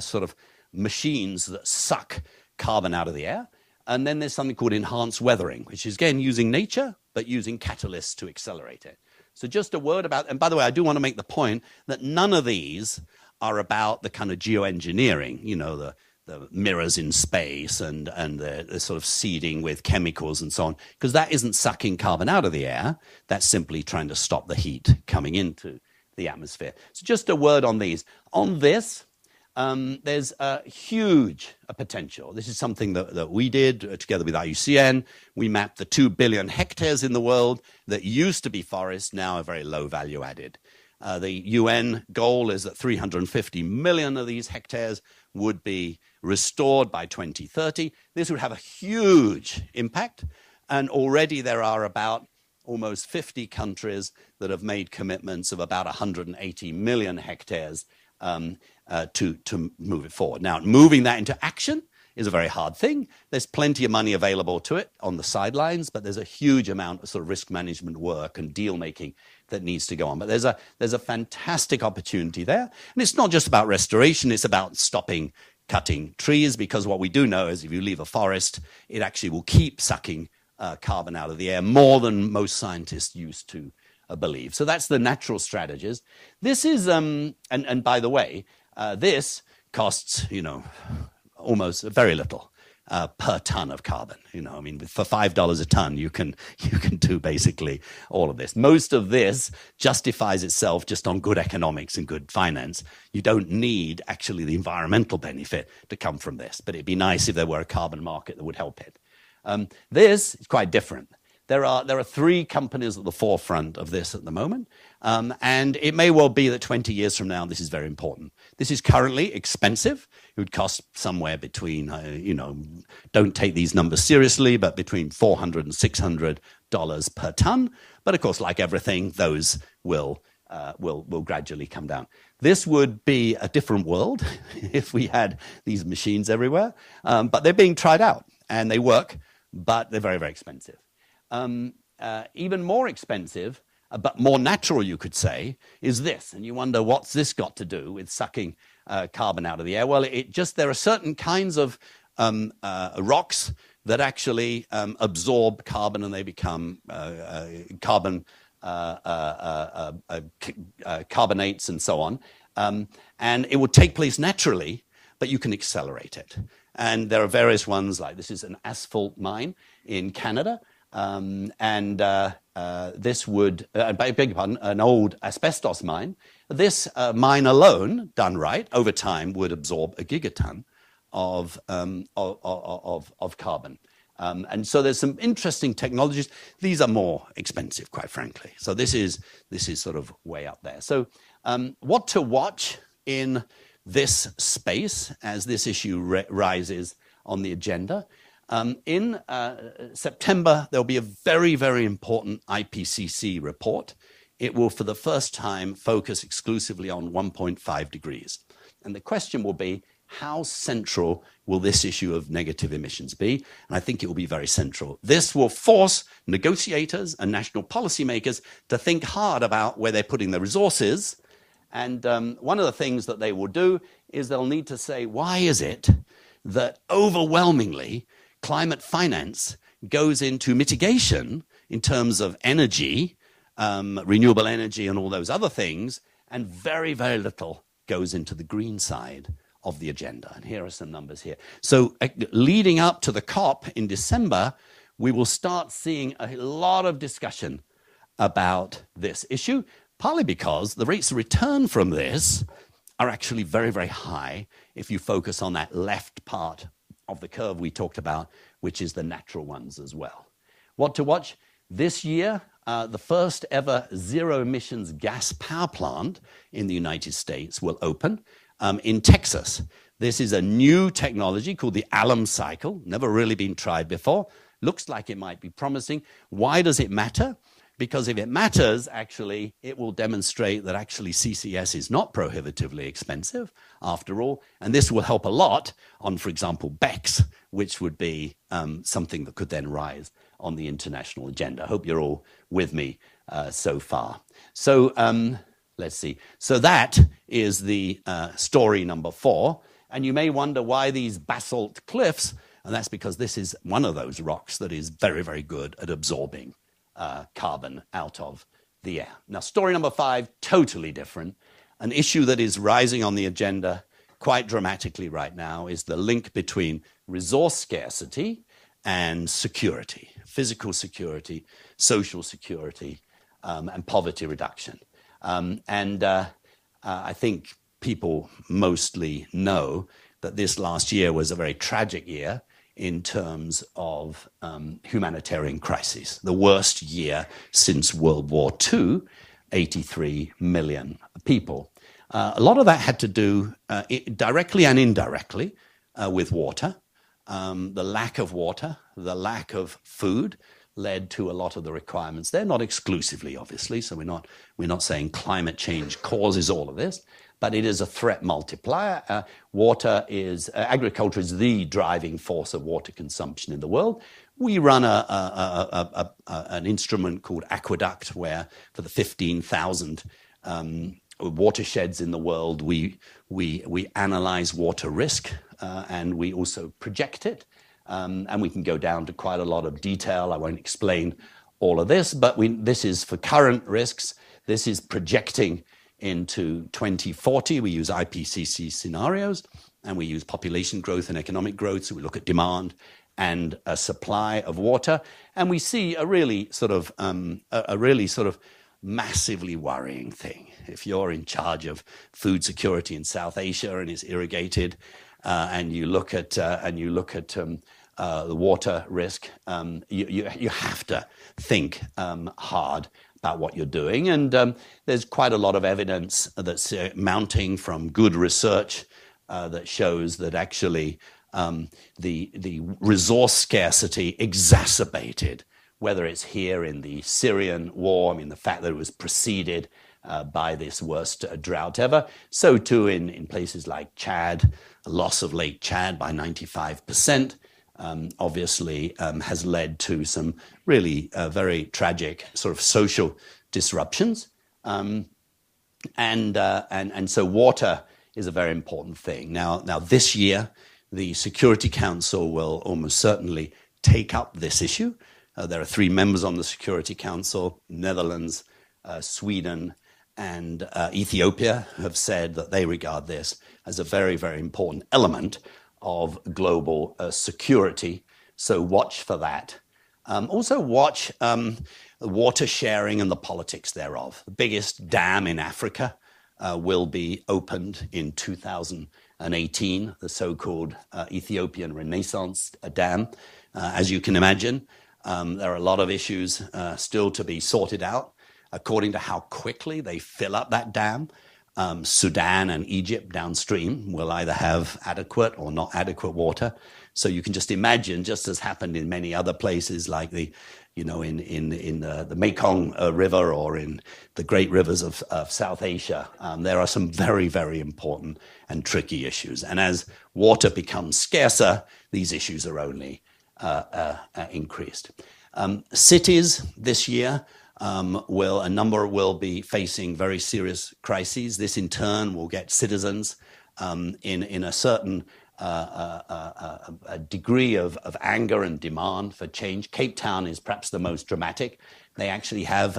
sort of machines that suck carbon out of the air. And then there's something called enhanced weathering, which is, again, using nature, but using catalysts to accelerate it. So just a word about, and by the way, I do want to make the point that none of these are about the kind of geoengineering, the mirrors in space and the sort of seeding with chemicals and so on, because that isn't sucking carbon out of the air. That's simply trying to stop the heat coming into the atmosphere. So just a word on these. On this, there's a huge potential. This is something that we did together with IUCN. We mapped the 2 billion hectares in the world that used to be forests, now are very low value added. The UN goal is that 350 million of these hectares would be restored by 2030. This would have a huge impact. And already there are about almost 50 countries that have made commitments of about 180 million hectares to move it forward. Now, moving that into action is a very hard thing. There's plenty of money available to it on the sidelines, but there's a huge amount of sort of risk management work and deal making that needs to go on. But there's a fantastic opportunity there. And it's not just about restoration, it's about stopping cutting trees, because what we do know is if you leave a forest, it actually will keep sucking carbon out of the air more than most scientists used to believe. So that's the natural strategies. This is, and by the way, this costs, almost very little per ton of carbon. I mean, for $5 a ton, you can do basically all of this. Most of this justifies itself just on good economics and good finance. You don't need actually the environmental benefit to come from this, but it'd be nice if there were a carbon market that would help it. This is quite different. There are 3 companies at the forefront of this at the moment, and it may well be that 20 years from now, this is very important. This is currently expensive. It would cost somewhere between, don't take these numbers seriously, but between $400 and $600 per ton. But of course, like everything, those will gradually come down. This would be a different world if we had these machines everywhere, but they're being tried out, and they work, but they're very, very expensive. Even more expensive, but more natural, you could say, is this. And you wonder, what's this got to do with sucking carbon out of the air? Well, there are certain kinds of rocks that actually absorb carbon, and they become carbonates and so on. And it would take place naturally, but you can accelerate it. And there are various ones, like this is an asphalt mine in Canada. This would, I beg your pardon, an old asbestos mine. This mine alone, done right, over time would absorb a gigaton of carbon. And so there's some interesting technologies. These are more expensive, quite frankly. So this is sort of way up there. So what to watch in this space as this issue rises on the agenda? In September, there'll be a very, very important IPCC report. It will, for the first time, focus exclusively on 1.5 degrees. And the question will be, how central will this issue of negative emissions be? And I think it will be very central. This will force negotiators and national policymakers to think hard about where they're putting their resources. And one of the things that they will do is they'll need to say, why is it that overwhelmingly climate finance goes into mitigation in terms of energy, renewable energy and all those other things, and very, very little goes into the green side of the agenda. And here are some numbers here. So leading up to the COP in December, we will start seeing a lot of discussion about this issue, partly because the rates of return from this are actually very, very high if you focus on that left part of the curve we talked about, which is the natural ones as well. What to watch? This year, the first ever zero emissions gas power plant in the United States will open in Texas. This is a new technology called the Alum cycle, never really been tried before. Looks like it might be promising. Why does it matter? Because if it matters, actually, it will demonstrate that actually CCS is not prohibitively expensive after all. And this will help a lot on, for example, BECCS, which would be something that could then rise on the international agenda. I hope you're all with me so far. So let's see. So that is the story number 4. And you may wonder why these basalt cliffs, and that's because this is one of those rocks that is very, very good at absorbing carbon out of the air. Now, story number 5, totally different. An issue that is rising on the agenda quite dramatically right now is the link between resource scarcity and security, physical security, social security, and poverty reduction. I think people mostly know that this last year was a very tragic year in terms of humanitarian crises. The worst year since World War II, 83 million people. A lot of that had to do directly and indirectly with water. The lack of water, the lack of food led to a lot of the requirements. They're not exclusively, obviously, so we're not saying climate change causes all of this, but it is a threat multiplier. Agriculture is the driving force of water consumption in the world. We run an instrument called Aqueduct, where for the 15,000 watersheds in the world, we analyze water risk, and we also project it. And we can go down to quite a lot of detail. I won't explain all of this, but this is for current risks. This is projecting into 2040. We use IPCC scenarios, and we use population growth and economic growth. So we look at demand and a supply of water, and we see a really sort of massively worrying thing. If you're in charge of food security in South Asia and it's irrigated, and you look at the water risk, you have to think hard about what you're doing. And there's quite a lot of evidence that's mounting from good research that shows that actually the resource scarcity exacerbated, whether it's here in the Syrian war, I mean, the fact that it was preceded by this worst drought ever, so too in places like Chad, a loss of Lake Chad by 95%, obviously has led to some really very tragic sort of social disruptions. And so water is a very important thing. Now this year, the Security Council will almost certainly take up this issue. There are 3 members on the Security Council: Netherlands, Sweden, and Ethiopia have said that they regard this as a very, very important element of global security. So watch for that. Also watch water sharing and the politics thereof. The biggest dam in Africa will be opened in 2018, the so-called Ethiopian Renaissance Dam. As you can imagine, there are a lot of issues still to be sorted out according to how quickly they fill up that dam. Sudan and Egypt downstream will either have adequate or not adequate water. So you can just imagine, just as happened in many other places like the Mekong River or in the great rivers of South Asia, there are some very, very important and tricky issues. And as water becomes scarcer, these issues are only increased. Cities this year, a number will be facing very serious crises. This in turn will get citizens in a certain a degree of anger and demand for change. Cape Town is perhaps the most dramatic. They actually have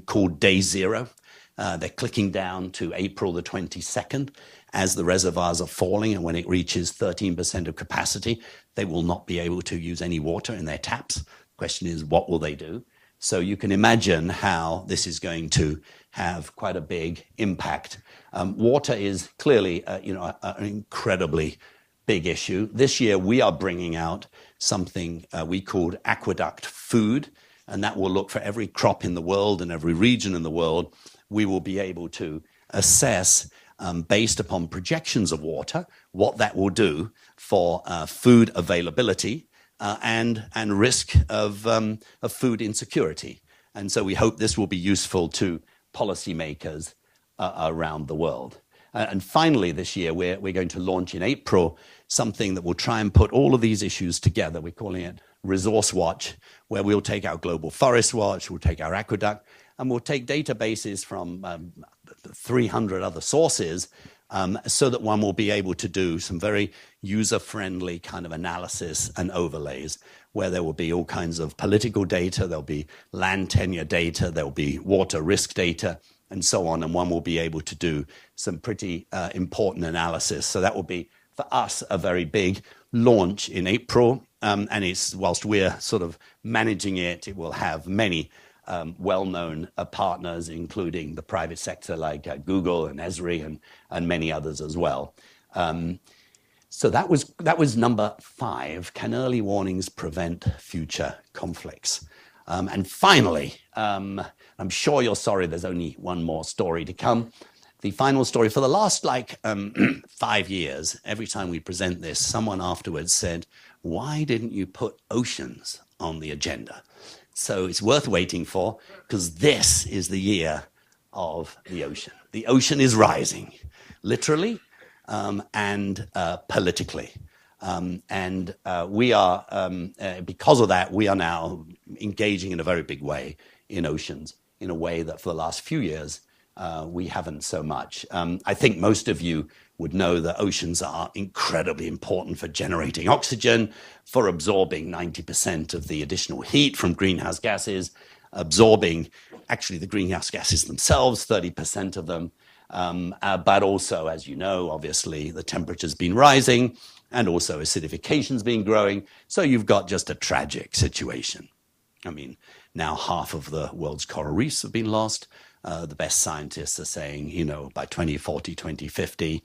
called Day Zero. They're clicking down to April the 22nd as the reservoirs are falling, and when it reaches 13% of capacity, they will not be able to use any water in their taps. The question is, what will they do? So you can imagine how this is going to have quite a big impact. Water is clearly, an incredibly big issue. This year, we are bringing out something we called Aqueduct Food, and that will look for every crop in the world and every region in the world. We will be able to assess, based upon projections of water, what that will do for food availability and risk of food insecurity. And so we hope this will be useful to policymakers around the world. And finally, this year, we're going to launch in April something that will try and put all of these issues together. We're calling it Resource Watch, where we'll take our Global Forest Watch, we'll take our Aqueduct, and we'll take databases from 300 other sources so that one will be able to do some very user-friendly kind of analysis and overlays, where there will be all kinds of political data, there'll be land tenure data, there'll be water risk data, and so on, and one will be able to do some pretty important analysis. So that will be, for us, a very big launch in April, and it's, whilst we're sort of managing it, it will have many well-known partners, including the private sector like Google and Esri and many others as well. So that was number 5. Can early warnings prevent future conflicts? And finally, I'm sure you're sorry there's only one more story to come. The final story, for the last 5 years, every time we present this, someone afterwards said, why didn't you put oceans on the agenda? So it's worth waiting for, because this is the year of the ocean. The ocean is rising, literally and politically. We are, because of that, we are now engaging in a very big way in oceans, in a way that for the last few years, we haven't so much. I think most of you would know that oceans are incredibly important for generating oxygen, for absorbing 90% of the additional heat from greenhouse gases, absorbing actually the greenhouse gases themselves, 30% of them. But also, as you know, obviously, the temperature's been rising and also acidification's been growing. So you've got just a tragic situation. I mean, now half of the world's coral reefs have been lost. The best scientists are saying, you know, by 2040, 2050,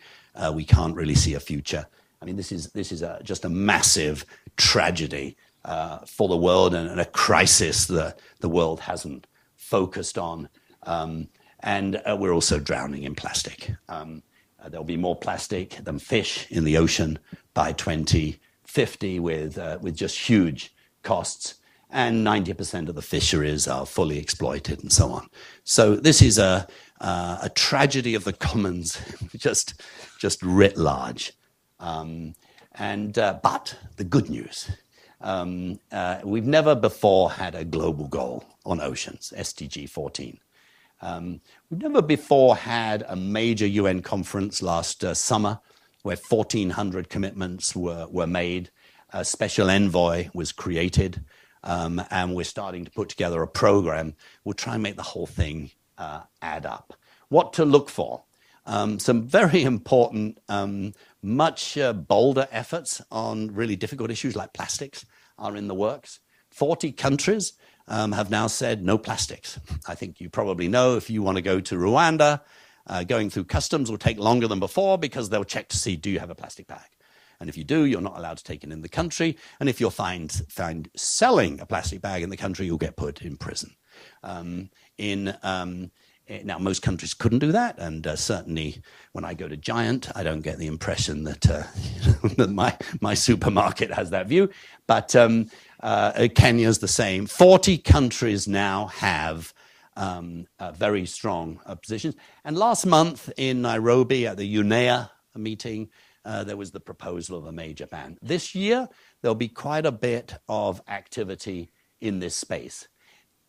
we can't really see a future. I mean, this is just a massive tragedy for the world and a crisis that the world hasn't focused on. And we're also drowning in plastic. There'll be more plastic than fish in the ocean by 2050 with just huge costs. And 90% of the fisheries are fully exploited and so on. So this is a tragedy of the commons, just writ large. But the good news, we've never before had a global goal on oceans, SDG 14. We've never before had a major UN conference last summer where 1,400 commitments were made. A special envoy was created. And we're starting to put together a program. We'll try and make the whole thing add up. What to look for? Some very important, much bolder efforts on really difficult issues like plastics are in the works. 40 countries have now said no plastics. I think you probably know if you want to go to Rwanda, going through customs will take longer than before because they'll check to see, do you have a plastic bag? And if you do, you're not allowed to take it in the country. And if you're found selling a plastic bag in the country, you'll get put in prison. Now, most countries couldn't do that. And certainly when I go to Giant, I don't get the impression that, that my supermarket has that view. But Kenya's the same. 40 countries now have very strong positions. And last month in Nairobi at the UNEA meeting, there was the proposal of a major ban. This year, there'll be quite a bit of activity in this space.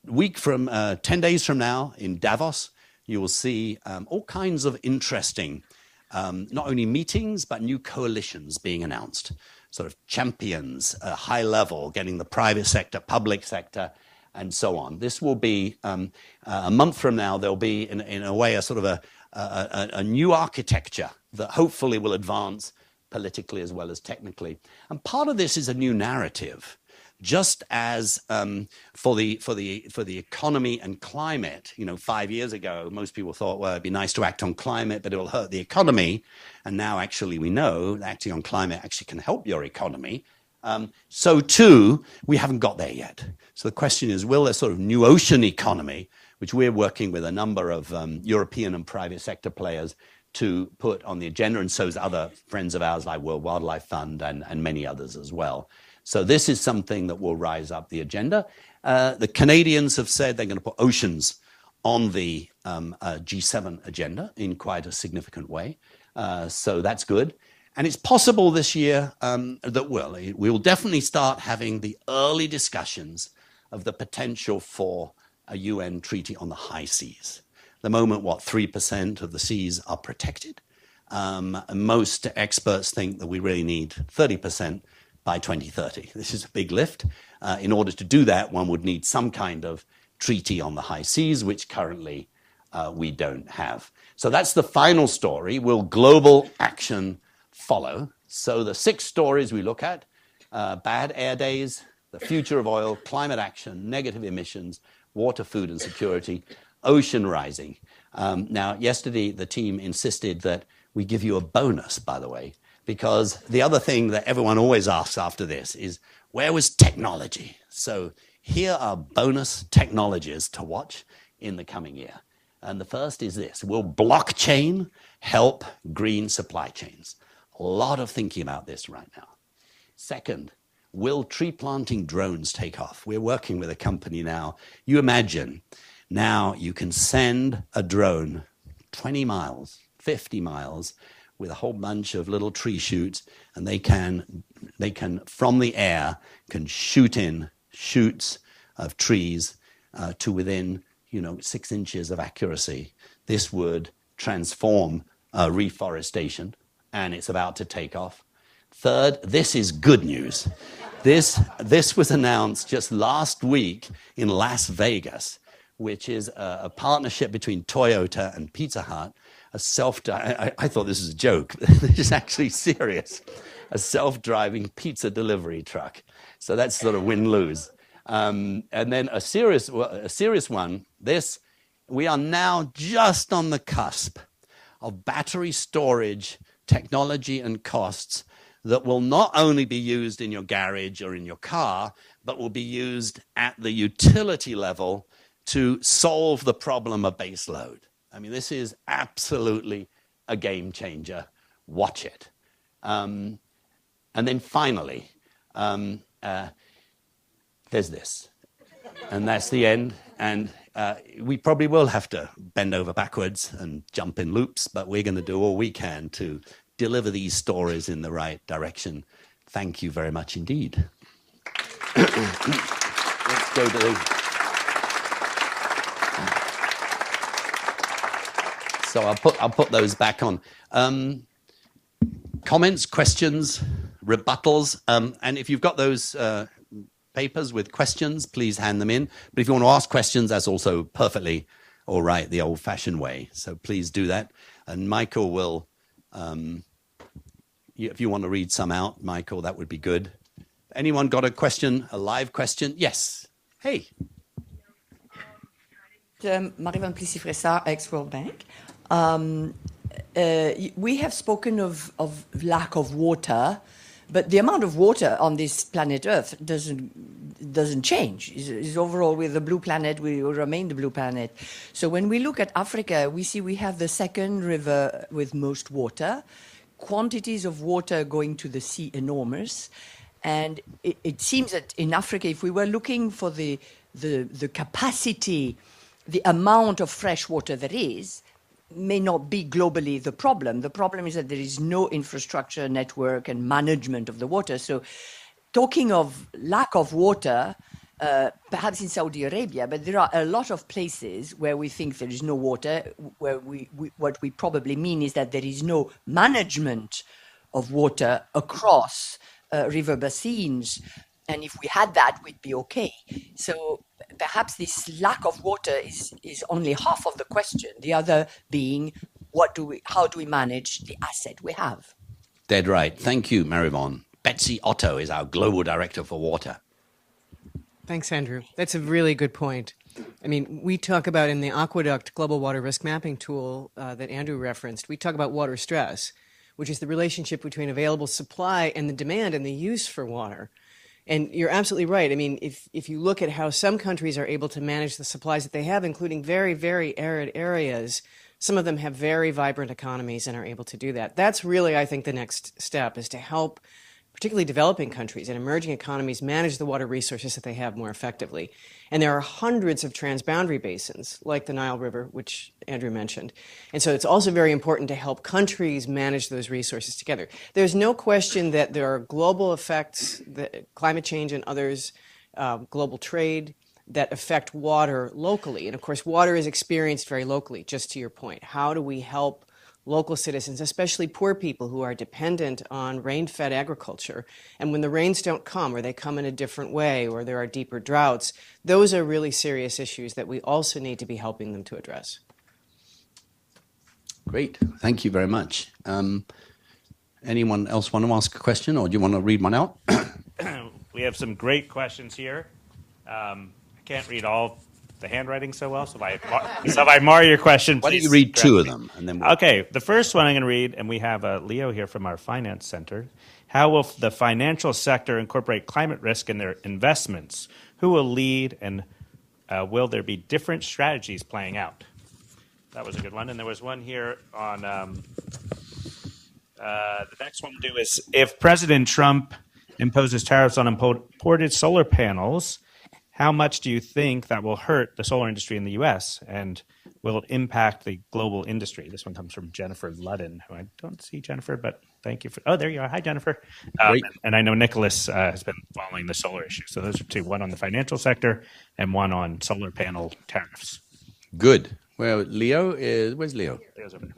10 days from now in Davos, you will see all kinds of interesting, not only meetings, but new coalitions being announced. Sort of champions, high level, getting the private sector, public sector, and so on. This will be, a month from now, there'll be, in a way, a sort of a new architecture that hopefully will advance politically as well as technically. And part of this is a new narrative. Just as for the economy and climate, 5 years ago, most people thought, well, it'd be nice to act on climate, but it will hurt the economy. And now actually we know that acting on climate actually can help your economy. So too, we haven't got there yet. So the question is, will there sort of new ocean economy, which we're working with a number of European and private sector players to put on the agenda, and so is other friends of ours like World Wildlife Fund and many others as well. So this is something that will rise up the agenda. The Canadians have said they're going to put oceans on the G7 agenda in quite a significant way. So that's good. And it's possible this year that we will definitely start having the early discussions of the potential for a UN treaty on the high seas. At the moment, 3% of the seas are protected. Most experts think that we really need 30% by 2030. This is a big lift. In order to do that, one would need some kind of treaty on the high seas, which currently we don't have. So that's the final story. Will global action follow? So the 6 stories we look at, bad air days, the future of oil, climate action, negative emissions, water, food and security, ocean rising. Now, yesterday, the team insisted that we give you a bonus, by the way, because the other thing that everyone always asks after this is, where was technology? So here are bonus technologies to watch in the coming year. And the first is this: will blockchain help green supply chains? A lot of thinking about this right now. Second, will tree planting drones take off? We're working with a company now. You imagine Now you can send a drone 20 miles, 50 miles, with a whole bunch of little tree shoots, and they can from the air can shoot in shoots of trees to within 6 inches of accuracy. This would transform reforestation, and it's about to take off. Third, this is good news. This was announced just last week in Las Vegas, which is a partnership between Toyota and Pizza Hut. I thought this was a joke. This is actually serious. A self-driving pizza delivery truck. So that's sort of win-lose. And then a serious one. We are now just on the cusp of battery storage technology and costs that will not only be used in your garage or in your car, but will be used at the utility level to solve the problem of base load. I mean, this is absolutely a game changer. Watch it. And then finally, there's this. And that's the end. And we probably will have to bend over backwards and jump in loops, but we're going to do all we can to deliver these stories in the right direction. Thank you very much indeed. Let's go to the... So I'll put those back on. Comments, questions, rebuttals, and if you've got those papers with questions, please hand them in. But if you want to ask questions, that's also perfectly all right, the old-fashioned way. So please do that. And Michael will, if you want to read some out, Michael, that would be good. Anyone got a question, a live question? Yes. Hey. Marie-Van Plessis-Fressard, ex-World Bank. We have spoken of lack of water, but the amount of water on this planet Earth doesn't change. Is overall, with the blue planet, we will remain the blue planet. So when we look at Africa, we see we have the second river with most water, quantities of water going to the sea enormous. And it seems that in Africa, if we were looking for the capacity, the amount of fresh water there is, may not be globally the problem. The problem is that there is no infrastructure, network, and management of the water. So talking of lack of water, perhaps in Saudi Arabia, but there are a lot of places where we think there is no water, where what we probably mean is that there is no management of water across river basins. And if we had that, we'd be okay. So perhaps this lack of water is only half of the question. The other being, how do we manage the asset we have? Dead right. Thank you, Marie-Van. Betsy Otto is our Global Director for Water. Thanks, Andrew. That's a really good point. I mean, we talk about in the Aqueduct Global Water Risk Mapping tool that Andrew referenced, we talk about water stress, which is the relationship between available supply and the demand and the use for water. And you're absolutely right. I mean, if you look at how some countries are able to manage the supplies that they have, including very, very arid areas, some of them have very vibrant economies and are able to do that. That's really, I think, the next step, is to help particularly developing countries and emerging economies manage the water resources that they have more effectively. And there are hundreds of transboundary basins, like the Nile River, which Andrew mentioned. And so it's also very important to help countries manage those resources together. There's no question that there are global effects, climate change and others, global trade, that affect water locally. And of course, water is experienced very locally, just to your point. How do we help local citizens, especially poor people who are dependent on rain-fed agriculture? And when the rains don't come, or they come in a different way, or there are deeper droughts, those are really serious issues that we also need to be helping them to address. Great. Thank you very much. Anyone else want to ask a question, or do you want to read one out? We have some great questions here. I can't read all the handwriting so well, so if I mar your question, why don't please you read correct two of me. them? And then Okay, the first one I'm going to read, and we have Leo here from our finance center. How will the financial sector incorporate climate risk in their investments? Who will lead, and will there be different strategies playing out? That was a good one. And there was one here on the next one we'll do is, if President Trump imposes tariffs on imported solar panels, how much do you think that will hurt the solar industry in the U.S. and will it impact the global industry? This one comes from Jennifer Ludden, who I don't see Jennifer, but thank you for. Oh, there you are. Hi, Jennifer. Great. And I know Nicholas has been following the solar issue. So those are two: one on the financial sector and one on solar panel tariffs. Good. Well, where's Leo? Leo's over there.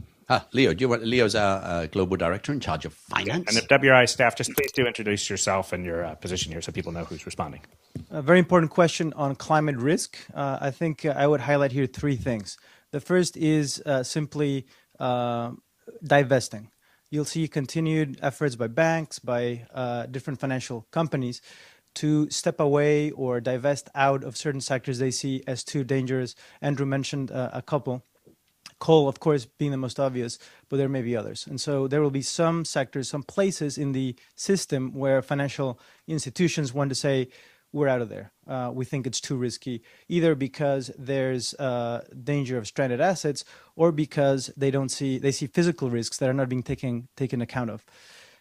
Leo, Leo's our global director in charge of finance. And if WRI staff, just please do introduce yourself and your position here so people know who's responding. A very important question on climate risk. I think I would highlight here three things. The first is simply divesting. You'll see continued efforts by banks, by different financial companies to step away or divest out of certain sectors they see as too dangerous. Andrew mentioned a couple. Coal, of course, being the most obvious, but there may be others. And so there will be some sectors, some places in the system where financial institutions want to say, we're out of there. We think it's too risky, either because there's danger of stranded assets or because they see physical risks that are not being taken account of.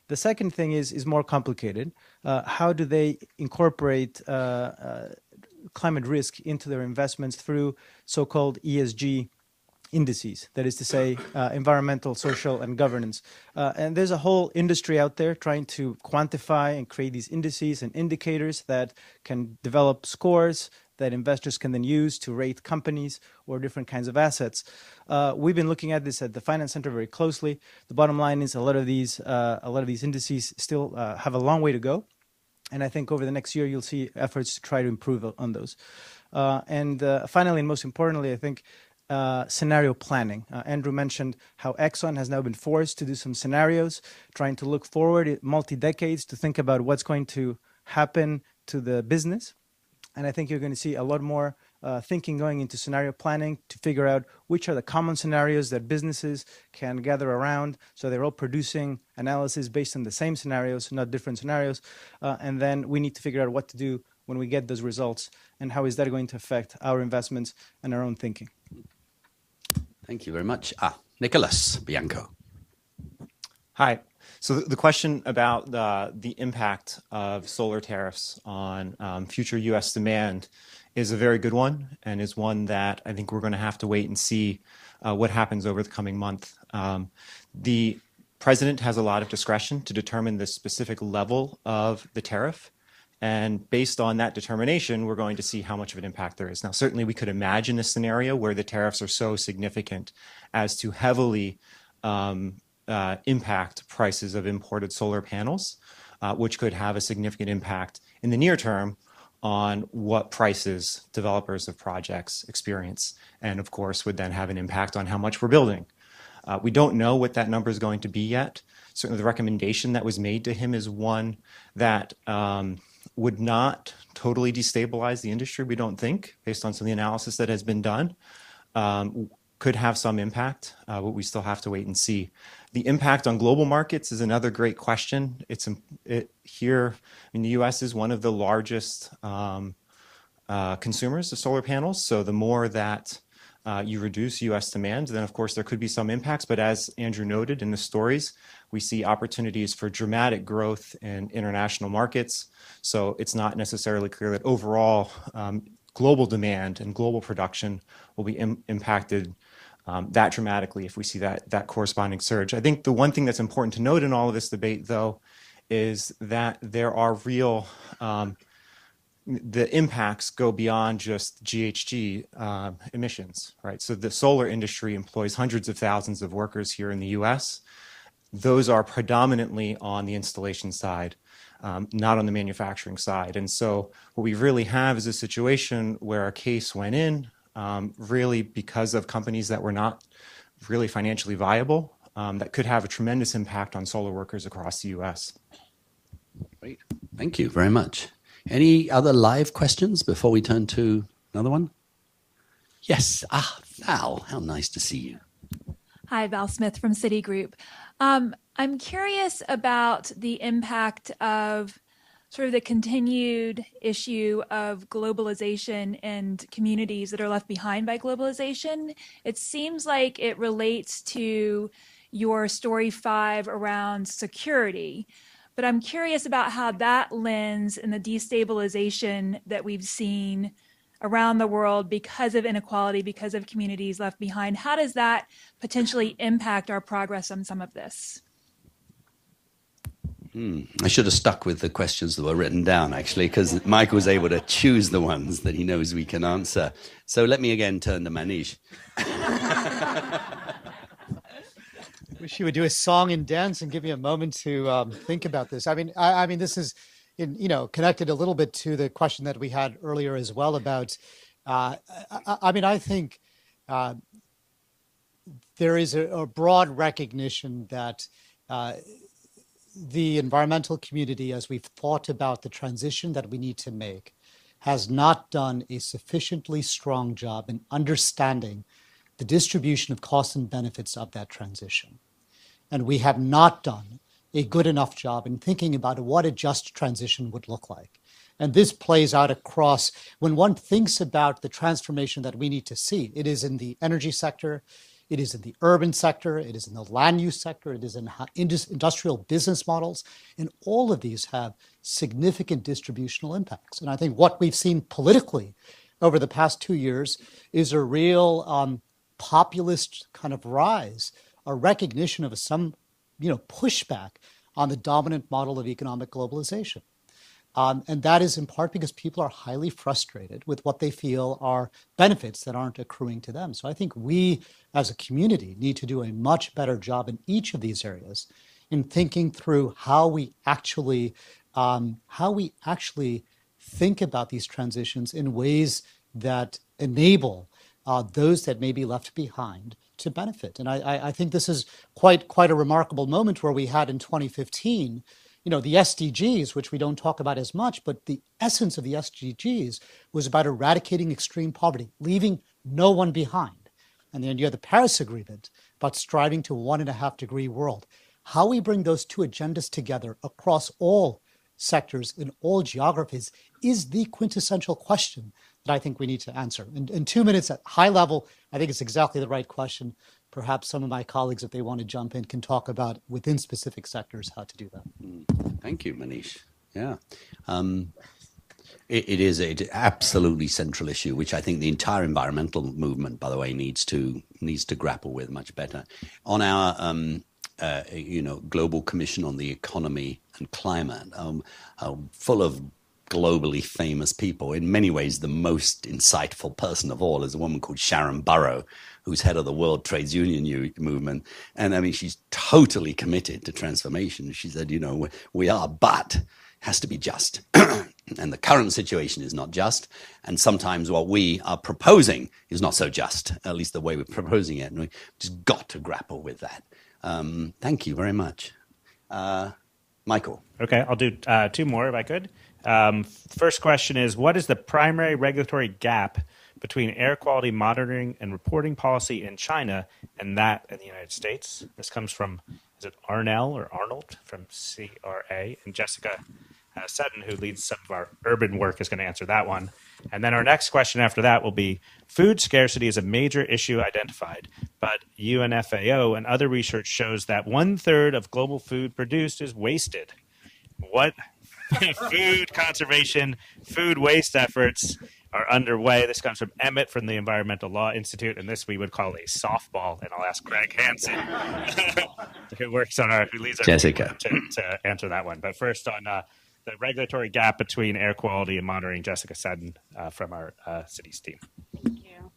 The second thing is more complicated. How do they incorporate climate risk into their investments through so-called ESG indices, that is to say, environmental, social, and governance. And there's a whole industry out there trying to quantify and create these indices and indicators that can develop scores that investors can then use to rate companies or different kinds of assets. We've been looking at this at the Finance Center very closely. The bottom line is a lot of these indices still have a long way to go. And I think over the next year, you'll see efforts to try to improve on those. And finally, and most importantly, I think, scenario planning. Andrew mentioned how Exxon has now been forced to do some scenarios, trying to look forward multi-decades to think about what's going to happen to the business. And I think you're going to see a lot more thinking going into scenario planning to figure out which are the common scenarios that businesses can gather around. So they're all producing analysis based on the same scenarios, not different scenarios. And then we need to figure out what to do when we get those results and how is that going to affect our investments and our own thinking. Thank you very much. Nicholas Bianco. Hi. So the question about the impact of solar tariffs on future U.S. demand is a very good one, and is one that I think we're going to have to wait and see what happens over the coming month. The president has a lot of discretion to determine the specific level of the tariff. And based on that determination, we're going to see how much of an impact there is. Now, certainly we could imagine a scenario where the tariffs are so significant as to heavily impact prices of imported solar panels, which could have a significant impact in the near term on what prices developers of projects experience, and of course would then have an impact on how much we're building. We don't know what that number is going to be yet. Certainly the recommendation that was made to him is one that would not totally destabilize the industry, we don't think, based on some of the analysis that has been done. Could have some impact, but we still have to wait and see. The impact on global markets is another great question. Here in the U.S. is one of the largest consumers of solar panels. So the more that you reduce U.S. demand, then of course there could be some impacts. But as Andrew noted in the stories, we see opportunities for dramatic growth in international markets. So it's not necessarily clear that overall global demand and global production will be impacted that dramatically if we see that corresponding surge. I think the one thing that's important to note in all of this debate, though, is that there are real the impacts go beyond just GHG emissions, right? So the solar industry employs hundreds of thousands of workers here in the U.S. Those are predominantly on the installation side, not on the manufacturing side. And so what we really have is a situation where a case went in really because of companies that were not really financially viable that could have a tremendous impact on solar workers across the U.S. Great. Thank you very much. Any other live questions before we turn to another one? Yes. Val, how nice to see you. Hi, Val Smith from Citigroup. I'm curious about the impact of sort of the continued issue of globalization and communities that are left behind by globalization. It seems like it relates to your story 5 around security. But I'm curious about how that lens and the destabilization that we've seen around the world because of inequality, because of communities left behind, how does that potentially impact our progress on some of this? I should have stuck with the questions that were written down, actually, because Mike was able to choose the ones that he knows we can answer. So let me again turn to Manish. Wish you would do a song and dance and give me a moment to think about this. I mean, this is, connected a little bit to the question that we had earlier as well about. I think there is a broad recognition that the environmental community, as we've thought about the transition that we need to make, has not done a sufficiently strong job in understanding the distribution of costs and benefits of that transition. And we have not done a good enough job in thinking about what a just transition would look like. And this plays out across, when one thinks about the transformation that we need to see, it is in the energy sector, it is in the urban sector, it is in the land use sector, it is in industrial business models, and all of these have significant distributional impacts. And I think what we've seen politically over the past 2 years is a real populist kind of rise, a recognition of some, pushback on the dominant model of economic globalization. And that is in part because people are highly frustrated with what they feel are benefits that aren't accruing to them. So I think we as a community need to do a much better job in each of these areas in thinking through how we actually think about these transitions in ways that enable those that may be left behind to benefit. And I think this is quite a remarkable moment where we had in 2015 the SDGs, which we don't talk about as much, but the essence of the SDGs was about eradicating extreme poverty, leaving no one behind. And then you have the Paris Agreement about striving to a 1.5 degree world. How we bring those two agendas together across all sectors in all geographies is the quintessential question that I think we need to answer. In 2 minutes at high level, I think it's exactly the right question. Perhaps some of my colleagues, if they want to jump in, can talk about within specific sectors how to do that. Thank you, Manish. Yeah. It is an absolutely central issue, which I think the entire environmental movement, by the way, needs to grapple with much better. On our Global Commission on the Economy and Climate, full of globally famous people. In many ways, the most insightful person of all is a woman called Sharon Burrow, who's head of the World Trade Union movement. And I mean, she's totally committed to transformation. She said, we are, but has to be just. And the current situation is not just. And sometimes what we are proposing is not so just, at least the way we're proposing it. And we just got to grapple with that. Thank you very much. Michael. Okay, I'll do 2 more if I could. First question is, what is the primary regulatory gap between air quality monitoring and reporting policy in China and that in the United States? This comes from, is it Arnell or Arnold from CRA? And Jessica Seddon, who leads some of our urban work, is going to answer that one. And then our next question after that will be, food scarcity is a major issue identified, but UNFAO and other research shows that 1/3 of global food produced is wasted. What food conservation, food waste efforts are underway? This comes from Emmett from the Environmental Law Institute, and this we would call a softball. And I'll ask Greg Hansen, who leads our Jessica to answer that one. But first on the regulatory gap between air quality and monitoring, Jessica Seddon from our cities team. Thank you.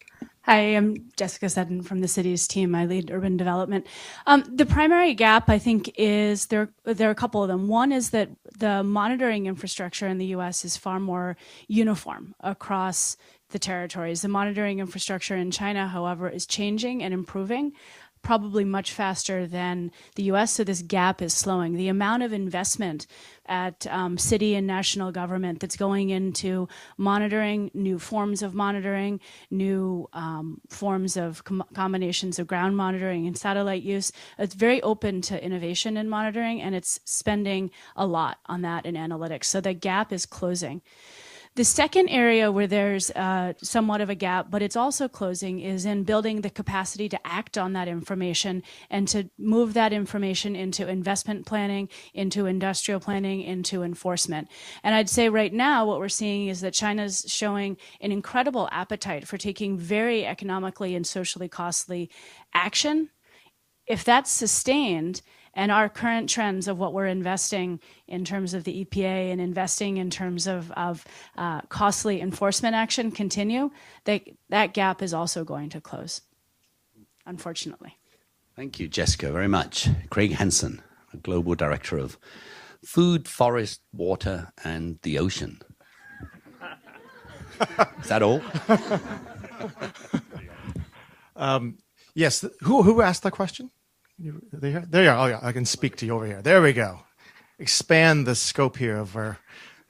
Hi, I'm Jessica Seddon from the cities team. I lead urban development. The primary gap, I think, is there are a couple of them. One is that the monitoring infrastructure in the U.S. is far more uniform across the territories. The monitoring infrastructure in China, however, is changing and improving, probably much faster than the U.S., so this gap is slowing. The amount of investment at city and national government that's going into monitoring, new forms of monitoring, new forms of combinations of ground monitoring and satellite use, it's very open to innovation in monitoring, and it's spending a lot on that in analytics. So the gap is closing. The second area where there's somewhat of a gap, but it's also closing, is in building the capacity to act on that information and to move that information into investment planning, into industrial planning, into enforcement. And I'd say right now what we're seeing is that China's showing an incredible appetite for taking very economically and socially costly action. If that's sustained, and our current trends of what we're investing in terms of the EPA and investing in terms of costly enforcement action continue, that gap is also going to close, unfortunately. Thank you, Jessica, very much. Craig Hansen, a Global Director of Food, Forest, Water, and the Ocean. Is that all? Yes. Who asked that question? There you are. Oh, yeah. I can speak to you over here. There we go. Expand the scope here of where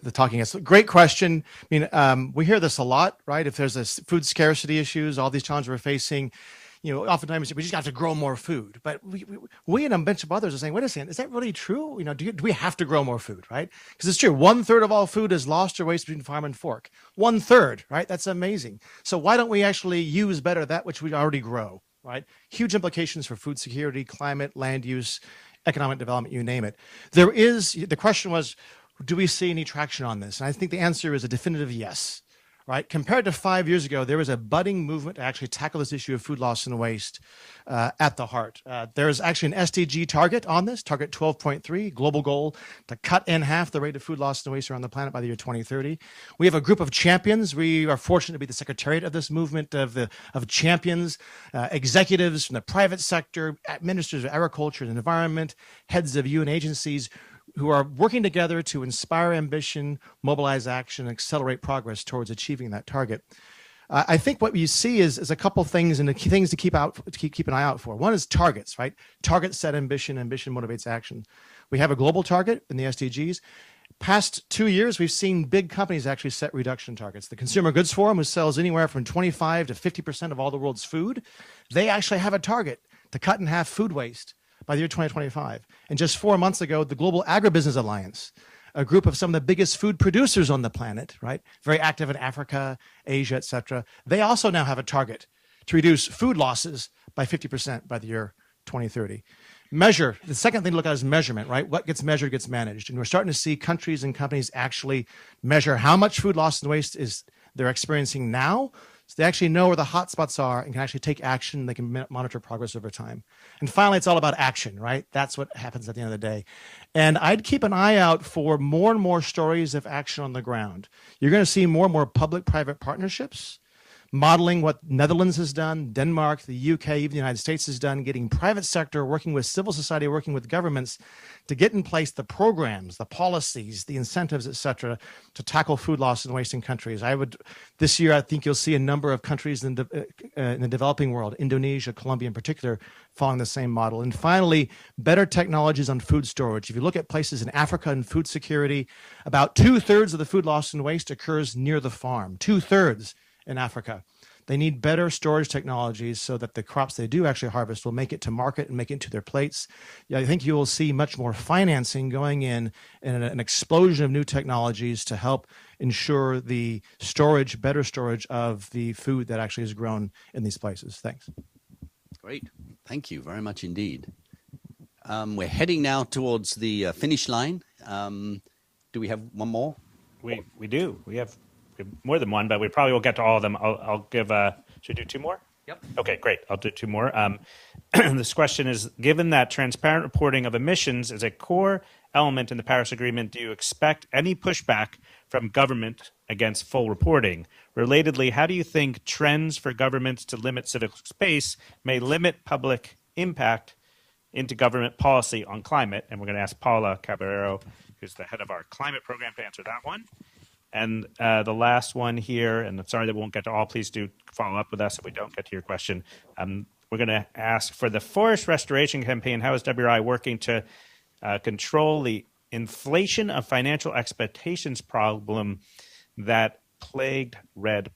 the talking is. Great question. I mean, we hear this a lot, right? If there's food scarcity issues, all these challenges we're facing, oftentimes we just have to grow more food. But we and a bunch of others are saying, wait a second, is that really true? Do we have to grow more food, right? Because it's true. 1/3 of all food is lost or wasted between farm and fork. 1/3, right? That's amazing. So why don't we actually use better that which we already grow? Right? Huge implications for food security, climate, land use, economic development, you name it. The question was, do we see any traction on this? And I think the answer is a definitive yes. Right? Compared to 5 years ago, there was a budding movement to actually tackle this issue of food loss and waste at the heart. There's actually an SDG target on this, target 12.3, global goal to cut in half the rate of food loss and waste around the planet by the year 2030. We have a group of champions. We are fortunate to be the secretariat of this movement of champions, executives from the private sector, ministers of agriculture and environment, heads of UN agencies, who are working together to inspire ambition, mobilize action, and accelerate progress towards achieving that target. I think what you see is a couple things, and the key things to keep an eye out for. One is targets, right? Targets set ambition, ambition motivates action. We have a global target in the SDGs. Past 2 years, we've seen big companies actually set reduction targets. The Consumer Goods Forum, who sells anywhere from 25 to 50% of all the world's food, they actually have a target to cut in half food waste by the year 2025. And just 4 months ago, the Global Agribusiness Alliance, a group of some of the biggest food producers on the planet, right? Very active in Africa, Asia, et cetera. They also now have a target to reduce food losses by 50% by the year 2030. Measure, the second thing to look at is measurement, right? What gets measured gets managed. And we're starting to see countries and companies actually measure how much food loss and waste they're experiencing now. So they actually know where the hot spots are and can actually take action. They can monitor progress over time. And finally, it's all about action, right? That's what happens at the end of the day. And I'd keep an eye out for more and more stories of action on the ground. You're going to see more and more public-private partnerships, modeling what Netherlands has done, Denmark, the UK, even the United States has done, getting private sector, working with civil society, working with governments to get in place the programs, the policies, the incentives, et cetera, to tackle food loss and waste in countries. This year, I think you'll see a number of countries in the developing world, Indonesia, Colombia in particular, following the same model. And finally, better technologies on food storage. If you look at places in Africa and food security, about 2/3 of the food loss and waste occurs near the farm, 2/3 in Africa. They need better storage technologies so that the crops they do actually harvest will make it to market and make it to their plates. Yeah, I think you will see much more financing going in and an explosion of new technologies to help ensure the storage, better storage of the food that actually is grown in these places. Thanks. Great. Thank you very much indeed. We're heading now towards the finish line. Do we have one more? We do. We have more than one, but we probably will get to all of them. I'll give, should we do two more? Yep. Okay, great. I'll do two more. This question is, given that transparent reporting of emissions is a core element in the Paris Agreement, do you expect any pushback from government against full reporting? Relatedly, how do you think trends for governments to limit civic space may limit public impact into government policy on climate? And we're going to ask Paula Caballero, who's the head of our climate program, to answer that one. And the last one here, and I'm sorry that we won't get to all, please do follow up with us if we don't get to your question. We're going to ask, for the forest restoration campaign, how is WRI working to control the inflation of financial expectations problem that plagued REDD+?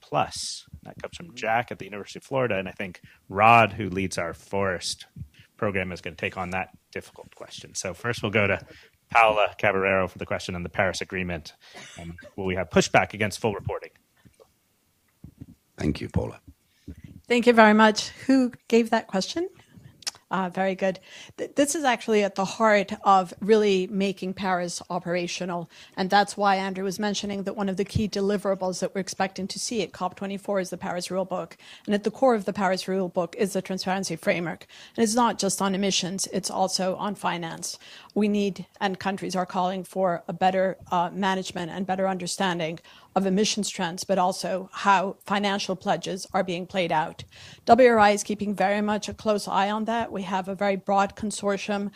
That comes from Jack at the University of Florida, and I think Rod, who leads our forest program, is going to take on that difficult question. So first we'll go to Paola Caballero for the question on the Paris Agreement. Will we have pushback against full reporting? Thank you, Paula. Thank you very much. Who gave that question? Very good. This is actually at the heart of really making Paris operational. And that's why Andrew was mentioning that one of the key deliverables that we're expecting to see at COP24 is the Paris Rulebook. And at the core of the Paris Rulebook is the transparency framework. And it's not just on emissions, it's also on finance. We need, and countries are calling for, a better management and better understanding of emissions trends, but also how financial pledges are being played out. WRI is keeping very much a close eye on that. We have a very broad consortium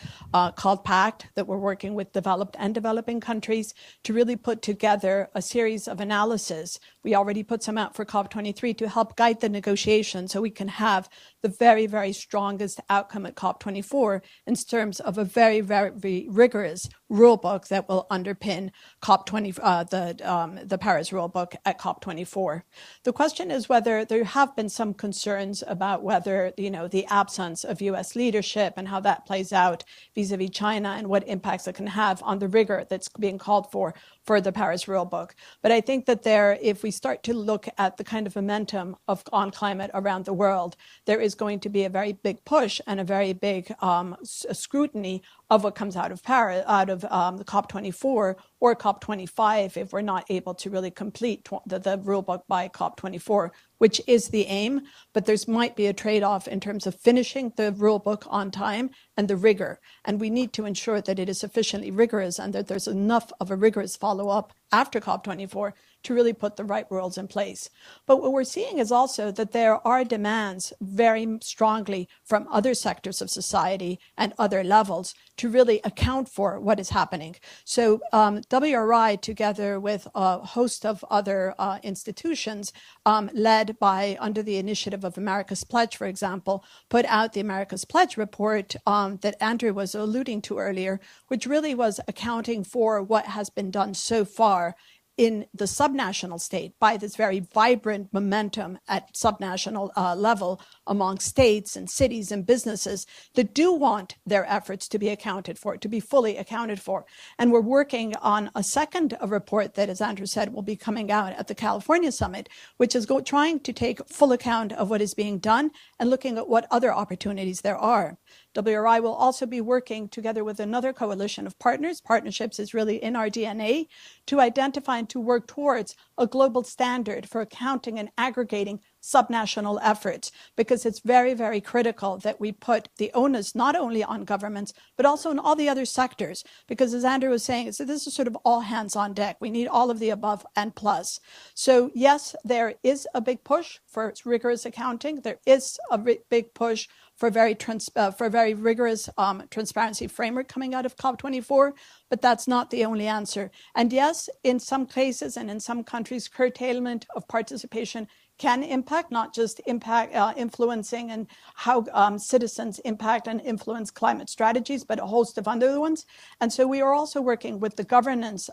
called PACT that we're working with developed and developing countries to really put together a series of analysis. We already put some out for COP23 to help guide the negotiations so we can have the very, very strongest outcome at COP24 in terms of a very, very rigorous rule book that will underpin the Paris rule book at COP24. The question is whether there have been some concerns about whether, the absence of U.S. leadership and how that plays out vis-a-vis China and what impacts it can have on the rigor that's being called for the Paris rule book. But I think that if we start to look at the kind of momentum on climate around the world, there is going to be a very big push and a very big scrutiny of what comes out of Paris, the COP24 or COP25 if we're not able to really complete the rule book by COP24, which is the aim. But there might be a trade-off in terms of finishing the rule book on time and the rigor. And we need to ensure that it is sufficiently rigorous and that there's enough of a rigorous follow-up after COP24 to really put the right rules in place. But what we're seeing is also that there are demands very strongly from other sectors of society and other levels to really account for what is happening. So WRI, together with a host of other institutions, led by under the initiative of America's Pledge, for example, put out the America's Pledge report that Andrew was alluding to earlier, which really was accounting for what has been done so far in the subnational state by this very vibrant momentum at subnational level among states and cities and businesses that do want their efforts to be accounted for, to be fully accounted for. And we're working on a second report that, as Andrew said, will be coming out at the California Summit, which is trying to take full account of what is being done and looking at what other opportunities there are. WRI will also be working together with another coalition of partners. Partnerships is really in our DNA to identify and to work towards a global standard for accounting and aggregating subnational efforts, because it's very, very critical that we put the onus not only on governments, but also in all the other sectors. Because as Andrew was saying, so this is sort of all hands on deck. We need all of the above and plus. So yes, there is a big push for rigorous accounting. There is a big push for a very rigorous transparency framework coming out of COP24, but that's not the only answer. And yes, in some cases and in some countries, curtailment of participation can impact, not just influencing and how citizens impact and influence climate strategies, but a host of other ones. And so we are also working with the governance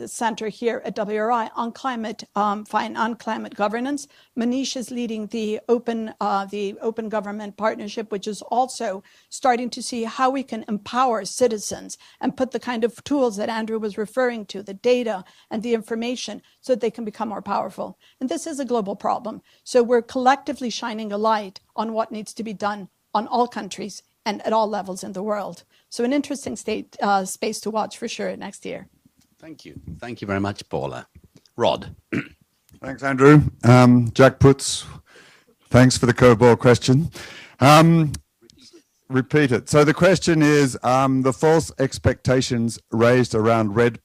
center here at WRI on climate governance. Manish is leading the open government partnership, which is also starting to see how we can empower citizens and put the kind of tools that Andrew was referring to, the data and the information, so that they can become more powerful. And this is a global problem. So we're collectively shining a light on what needs to be done on all countries and at all levels in the world. So an interesting space to watch for sure next year. Thank you. Thank you very much, Paula. Rod. Thanks, Andrew. Jack Putz, thanks for the curveball question. Repeat it. So the question is the false expectations raised around REDD+,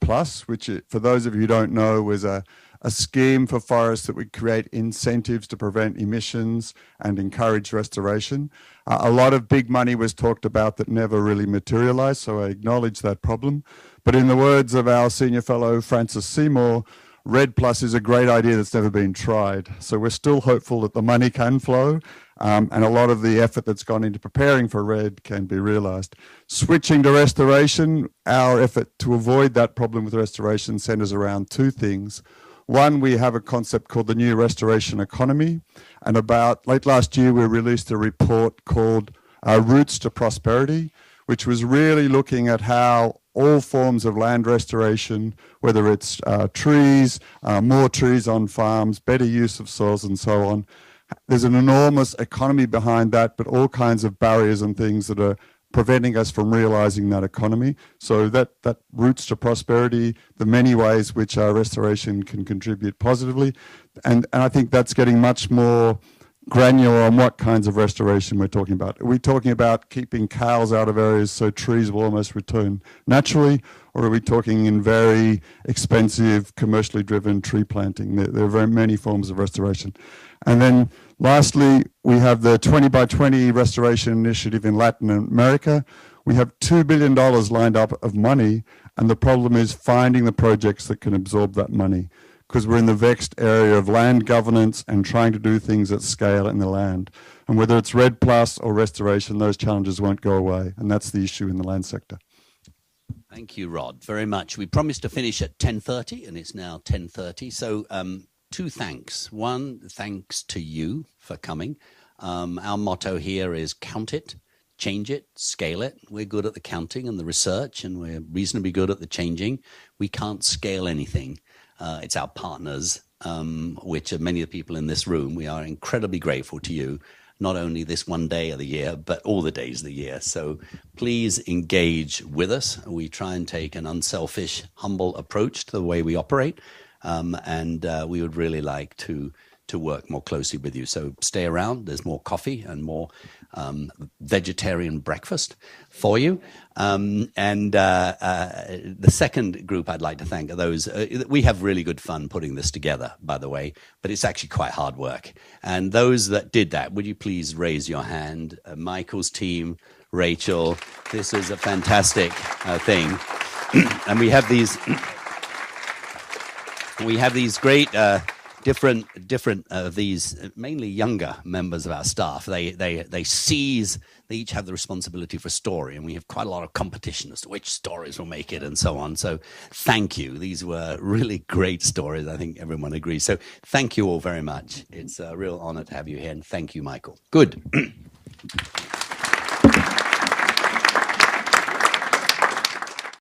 which for those of you who don't know was a scheme for forests that would create incentives to prevent emissions and encourage restoration. A lot of big money was talked about that never really materialized, so I acknowledge that problem. But in the words of our senior fellow, Francis Seymour, REDD+ is a great idea that's never been tried. So we're still hopeful that the money can flow, and a lot of the effort that's gone into preparing for REDD can be realized. Switching to restoration, our effort to avoid that problem with restoration centers around two things. One, we have a concept called the New Restoration Economy, and about late last year we released a report called Roots to Prosperity, which was really looking at how all forms of land restoration, whether it's trees, more trees on farms, better use of soils, and so on. There's an enormous economy behind that, but all kinds of barriers and things that are preventing us from realizing that economy. So that roots to prosperity, the many ways which our restoration can contribute positively. And I think that's getting much more granular on what kinds of restoration we're talking about. Are we talking about keeping cows out of areas so trees will almost return naturally, or are we talking in very expensive, commercially driven tree planting? There are very many forms of restoration. And then lastly, we have the 20 by 20 restoration initiative in Latin America. We have $2 billion lined up of money, and the problem is finding the projects that can absorb that money, because we're in the vexed area of land governance and trying to do things at scale in the land. And whether it's REDD+ or restoration, those challenges won't go away. And that's the issue in the land sector. Thank you, Rod, very much. We promised to finish at 10:30, and it's now 10:30. So two thanks. One, thanks to you for coming. Our motto here is count it, change it, scale it. We're good at the counting and the research, and we're reasonably good at the changing. We can't scale anything. It's our partners, which are many of the people in this room. We are incredibly grateful to you, not only this one day of the year, but all the days of the year. So please engage with us. We try and take an unselfish, humble approach to the way we operate. And we would really like to work more closely with you. So stay around. There's more coffee and more vegetarian breakfast for you. The second group I'd like to thank are those. We have really good fun putting this together, by the way, but it's actually quite hard work. And those that did that, would you please raise your hand? Michael's team, Rachel, this is a fantastic thing. And we have these... We have these great different of these mainly younger members of our staff. They each have the responsibility for a story, and we have quite a lot of competition as to which stories will make it and so on. So thank you. These were really great stories. I think everyone agrees. So thank you all very much. It's a real honor to have you here, and thank you, Michael. Good.